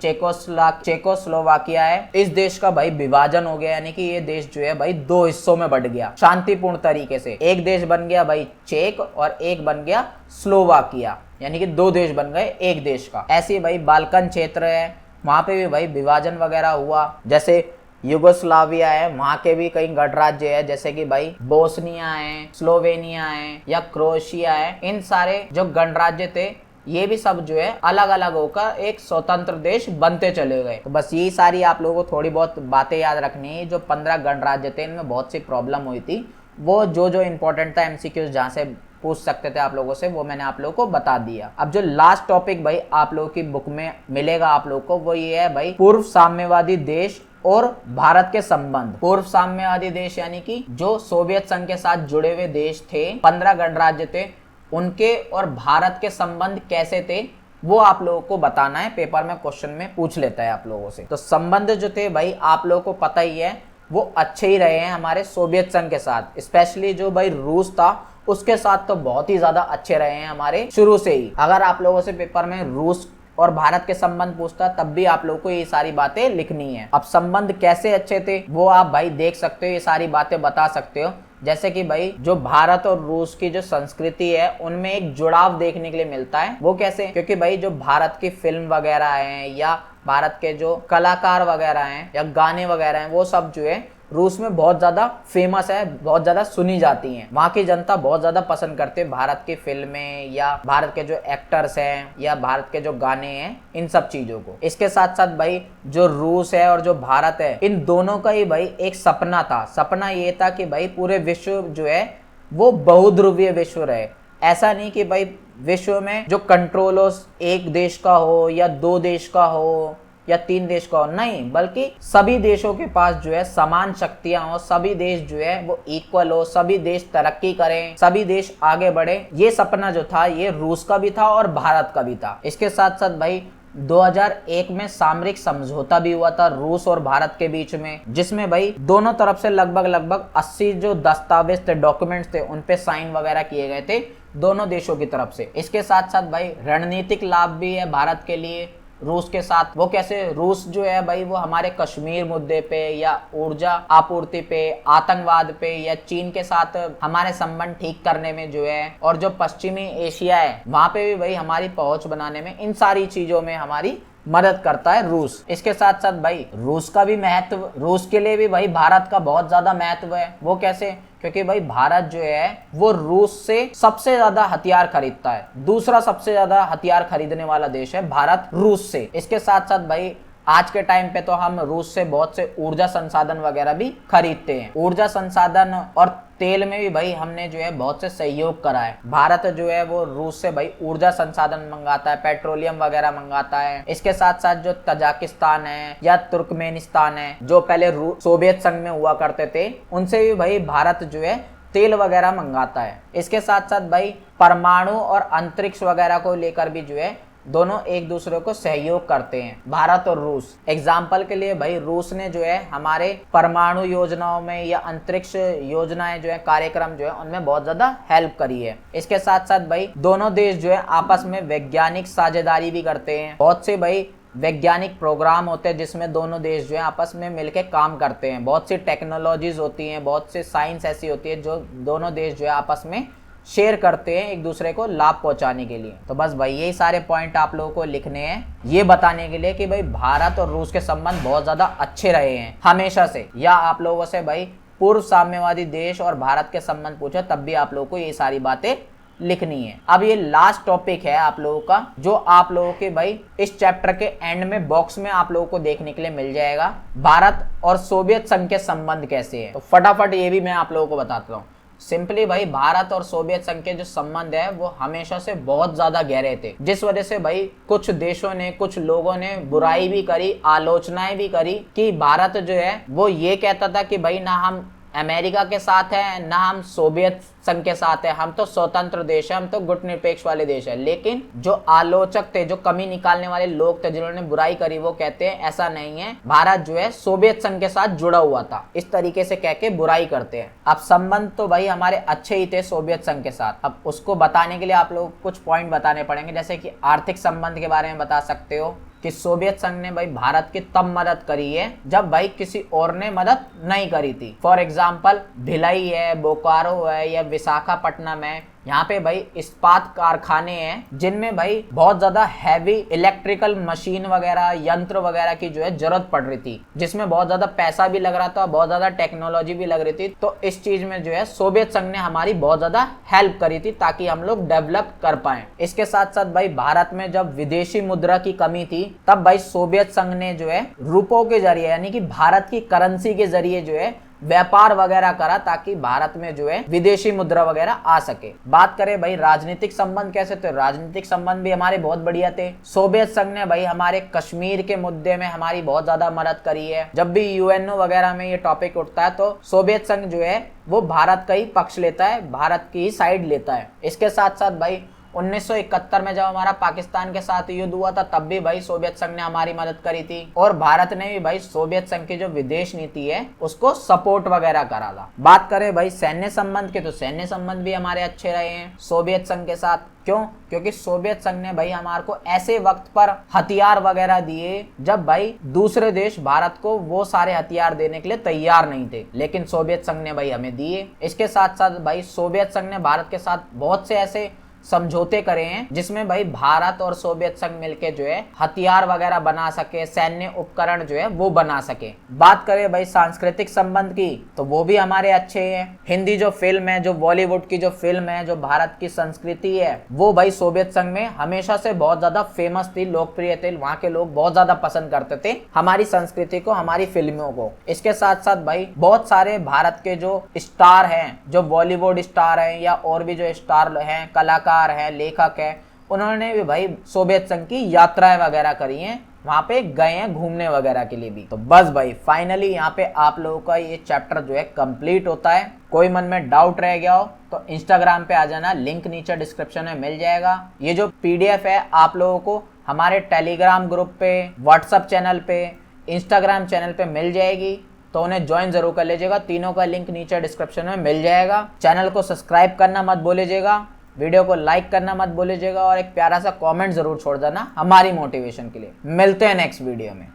चेकोस्लोवाकिया है, इस देश का भाई विभाजन हो गया, यानी कि ये देश जो है भाई दो हिस्सों में बंट गया शांतिपूर्ण तरीके से। एक देश बन गया भाई चेक और एक बन गया स्लोवाकिया, यानी कि दो देश बन गए एक देश का। ऐसे भाई बाल्कन क्षेत्र है, वहां पे भी भाई विभाजन वगैरह हुआ। जैसे युगोस्लाविया है, वहां के भी कई गणराज्य है, जैसे कि भाई बोस्निया है, स्लोवेनिया है या क्रोएशिया है। इन सारे जो गणराज्य थे ये भी सब जो है अलग अलग होकर एक स्वतंत्र देश बनते चले गए। तो बस यही सारी आप लोगों को थोड़ी बहुत बातें याद रखनी है। जो 15 गणराज्य थे इनमें बहुत सी प्रॉब्लम हुई थी, वो जो इंपॉर्टेंट था एमसीक्यूज जहाँ से पूछ सकते थे आप लोगों से, वो मैंने आप लोगों को बता दिया। अब जो लास्ट टॉपिक भाई आप लोगों की बुक में मिलेगा आप लोगों को, वो ये है भाई पूर्व साम्यवादी देश और भारत के संबंध। पूर्व साम्यवादी देश यानी कि जो सोवियत संघ के साथ जुड़े हुए देश थे, 15 गणराज्य थे, उनके और भारत के संबंध कैसे थे वो आप लोगों को बताना है। पेपर में क्वेश्चन में पूछ लेता है आप लोगों से। तो संबंध जो थे भाई आप लोगों को पता ही है, वो अच्छे ही रहे हैं हमारे सोवियत संघ के साथ। स्पेशली जो भाई रूस था उसके साथ तो बहुत ही ज्यादा अच्छे रहे हैं हमारे शुरू से ही। अगर आप लोगों से पेपर में रूस और भारत के संबंध पूछता तब भी आप लोगों को ये सारी बातें लिखनी है। अब संबंध कैसे अच्छे थे वो आप भाई देख सकते हो, ये सारी बातें बता सकते हो। जैसे कि भाई जो भारत और रूस की जो संस्कृति है उनमें एक जुड़ाव देखने के लिए मिलता है। वो कैसे? क्योंकि भाई जो भारत की फिल्म वगैरह हैं या भारत के जो कलाकार वगैरह हैं या गाने वगैरह हैं, वो सब जो है रूस में बहुत ज्यादा फेमस है, बहुत ज्यादा सुनी जाती हैं। वहाँ की जनता बहुत ज्यादा पसंद करते हैं भारत की फिल्में या भारत के जो एक्टर्स हैं या भारत के जो गाने हैं, इन सब चीजों को। इसके साथ साथ भाई जो रूस है और जो भारत है, इन दोनों का ही भाई एक सपना था। सपना ये था कि भाई पूरे विश्व जो है वो बहुध्रुवीय विश्व रहे। ऐसा नहीं कि भाई विश्व में जो कंट्रोल हो एक देश का हो या 2 देश का हो या 3 देश का हो, नहीं, बल्कि सभी देशों के पास जो है समान शक्तियां हो, सभी देश जो है वो इक्वल हो, सभी देश तरक्की करें, सभी देश आगे बढ़े। ये सपना जो था ये रूस का भी था और भारत का भी था। इसके साथ साथ भाई 2001 में सामरिक समझौता भी हुआ था रूस और भारत के बीच में, जिसमें भाई दोनों तरफ से लगभग 80 जो दस्तावेज थे, डॉक्यूमेंट्स थे, उन पे साइन वगैरह किए गए थे दोनों देशों की तरफ से। इसके साथ साथ भाई रणनीतिक लाभ भी है भारत के लिए रूस के साथ। वो कैसे? रूस जो है भाई वो हमारे कश्मीर मुद्दे पे या ऊर्जा आपूर्ति पे, आतंकवाद पे या चीन के साथ हमारे संबंध ठीक करने में जो है, और जो पश्चिमी एशिया है वहां पे भी भाई हमारी पहुंच बनाने में, इन सारी चीजों में हमारी मदद करता है रूस। इसके साथ साथ भाई रूस का भी महत्व, रूस के लिए भी भाई भारत का बहुत ज्यादा महत्व है। वो कैसे? क्योंकि भाई भारत जो है वो रूस से सबसे ज्यादा हथियार खरीदता है। दूसरा सबसे ज्यादा हथियार खरीदने वाला देश है भारत रूस से। इसके साथ साथ भाई आज के टाइम पे तो हम रूस से बहुत से ऊर्जा संसाधन वगैरह भी खरीदते हैं। ऊर्जा संसाधन और तेल में भी भाई हमने जो है बहुत से सहयोग करा है। भारत जो है वो रूस से भाई ऊर्जा संसाधन मंगाता है, पेट्रोलियम वगैरह मंगाता है। इसके साथ साथ जो तजाकिस्तान है या तुर्कमेनिस्तान है, जो पहले सोवियत संघ में हुआ करते थे, उनसे भी भाई भारत जो है तेल वगैरह मंगाता है। इसके साथ साथ भाई परमाणु और अंतरिक्ष वगैरह को लेकर भी जो है दोनों एक दूसरे को सहयोग करते हैं, भारत और रूस। एग्जाम्पल के लिए भाई रूस ने जो है हमारे परमाणु योजनाओं में या अंतरिक्ष योजनाएं जो है, कार्यक्रम जो है, उनमें बहुत ज्यादा हेल्प करी है। इसके साथ साथ भाई दोनों देश जो है आपस में वैज्ञानिक साझेदारी भी करते हैं। बहुत से भाई वैज्ञानिक प्रोग्राम होते हैं जिसमें दोनों देश जो है आपस में मिलकर काम करते हैं। बहुत सी टेक्नोलॉजीज होती हैं, बहुत सी साइंस ऐसी होती है जो दोनों देश जो है आपस में शेयर करते हैं एक दूसरे को लाभ पहुंचाने के लिए। तो बस भाई यही सारे पॉइंट आप लोगों को लिखने हैं, ये बताने के लिए कि भाई भारत और रूस के संबंध बहुत ज्यादा अच्छे रहे हैं हमेशा से। या आप लोगों से भाई पूर्व साम्यवादी देश और भारत के संबंध पूछे तब भी आप लोगों को ये सारी बातें लिखनी है। अब ये लास्ट टॉपिक है आप लोगों का, जो आप लोगों के भाई इस चैप्टर के एंड में बॉक्स में आप लोगों को देखने के लिए मिल जाएगा। भारत और सोवियत संघ के संबंध कैसे है, तो फटाफट ये भी मैं आप लोगों को बताता हूँ। सिंपली भाई भारत और सोवियत संघ के जो संबंध है वो हमेशा से बहुत ज्यादा गहरे थे, जिस वजह से भाई कुछ देशों ने, कुछ लोगों ने बुराई भी करी, आलोचनाएं भी करी कि भारत जो है वो ये कहता था कि भाई ना हम अमेरिका के साथ है ना हम सोवियत संघ के साथ है, हम तो स्वतंत्र देश है, हम तो गुटनिरपेक्ष वाले देश है। लेकिन जो आलोचक थे, जो कमी निकालने वाले लोग थे, जिन्होंने बुराई करी, वो कहते हैं ऐसा नहीं है, भारत जो है सोवियत संघ के साथ जुड़ा हुआ था, इस तरीके से कह के बुराई करते हैं। अब संबंध तो भाई हमारे अच्छे ही थे सोवियत संघ के साथ। अब उसको बताने के लिए आप लोग कुछ पॉइंट बताने पड़ेंगे, जैसे कि आर्थिक संबंध के बारे में बता सकते हो कि सोवियत संघ ने भाई भारत की तब मदद करी है जब भाई किसी और ने मदद नहीं करी थी। फॉर एग्जाम्पल भिलाई है, बोकारो है या विशाखापट्टनम है, यहाँ पे भाई इस्पात कारखाने हैं जिनमें भाई बहुत ज्यादा हैवी इलेक्ट्रिकल मशीन वगैरह यंत्र वगैरह की जो है जरूरत पड़ रही थी, जिसमें बहुत ज्यादा पैसा भी लग रहा था, बहुत ज्यादा टेक्नोलॉजी भी लग रही थी। तो इस चीज में जो है सोवियत संघ ने हमारी बहुत ज्यादा हेल्प करी थी ताकि हम लोग डेवलप कर पाए। इसके साथ साथ भाई भारत में जब विदेशी मुद्रा की कमी थी तब भाई सोवियत संघ ने जो है रुपयों के जरिए यानी कि भारत की करेंसी के जरिए जो है व्यापार वगैरह करा ताकि भारत में जो है विदेशी मुद्रा वगैरह आ सके। बात करें भाई राजनीतिक संबंध कैसे, तो राजनीतिक संबंध भी हमारे बहुत बढ़िया थे। सोवियत संघ ने भाई हमारे कश्मीर के मुद्दे में हमारी बहुत ज्यादा मदद करी है। जब भी यूएनओ वगैरह में ये टॉपिक उठता है तो सोवियत संघ जो है वो भारत का ही पक्ष लेता है, भारत की ही साइड लेता है। इसके साथ साथ भाई 1971 में जब हमारा पाकिस्तान के साथ युद्ध हुआ था तब भी भाई सोवियत संघ ने हमारी मदद करी थी और भारत ने भी भाई सोवियत संघ की जो विदेश नीति है उसको सपोर्ट वगैरह करा था। बात करें भाई सैन्य संबंध के, तो सैन्य संबंध भी हमारे अच्छे रहे हैं सोवियत संघ के साथ। क्यों? क्योंकि सोवियत संघ ने भाई हमारे को ऐसे वक्त पर हथियार वगैरह दिए जब भाई दूसरे देश भारत को वो सारे हथियार देने के लिए तैयार नहीं थे, लेकिन सोवियत संघ ने भाई हमें दिए। इसके साथ साथ भाई सोवियत संघ ने भारत के साथ बहुत से ऐसे समझौते करे हैं जिसमें भाई भारत और सोवियत संघ मिलके जो है हथियार वगैरह बना सके, सैन्य उपकरण जो है वो बना सके। बात करें भाई सांस्कृतिक संबंध की, तो वो भी हमारे अच्छे हैं। हिंदी जो फिल्म है, जो बॉलीवुड की जो फिल्म है, जो भारत की संस्कृति है, वो भाई सोवियत संघ में हमेशा से बहुत ज्यादा फेमस थी, लोकप्रिय थे। वहाँ के लोग बहुत ज्यादा पसंद करते थे हमारी संस्कृति को, हमारी फिल्मों को। इसके साथ साथ भाई बहुत सारे भारत के जो स्टार हैं, जो बॉलीवुड स्टार हैं या और भी जो स्टार हैं, कलाकार है, लेखक है, उन्होंने भी भाई सोवियत संघ की यात्राएं वगैरह करी हैं, वहां पे गए हैं घूमने वगैरह के लिए भी। तो बस भाई फाइनली यहाँ पे आप लोगों का ये चैप्टर जो है कंप्लीट होता है। कोई मन में डाउट रह गया हो तो इंस्टाग्राम पे आ जाना, लिंक नीचे डिस्क्रिप्शन में मिल जाएगा। ये जो पीडीएफ है आप लोगों को हमारे टेलीग्राम ग्रुप पे, व्हाट्सएप चैनल पे, इंस्टाग्राम चैनल पे मिल जाएगी, तो उन्हें ज्वाइन जरूर कर लीजिएगा। तीनों का लिंक नीचे डिस्क्रिप्शन में मिल जाएगा। चैनल को सब्सक्राइब करना मत भूलिएगा, वीडियो को लाइक करना मत भूलिएगा और एक प्यारा सा कमेंट जरूर छोड़ देना हमारी मोटिवेशन के लिए। मिलते हैं नेक्स्ट वीडियो में।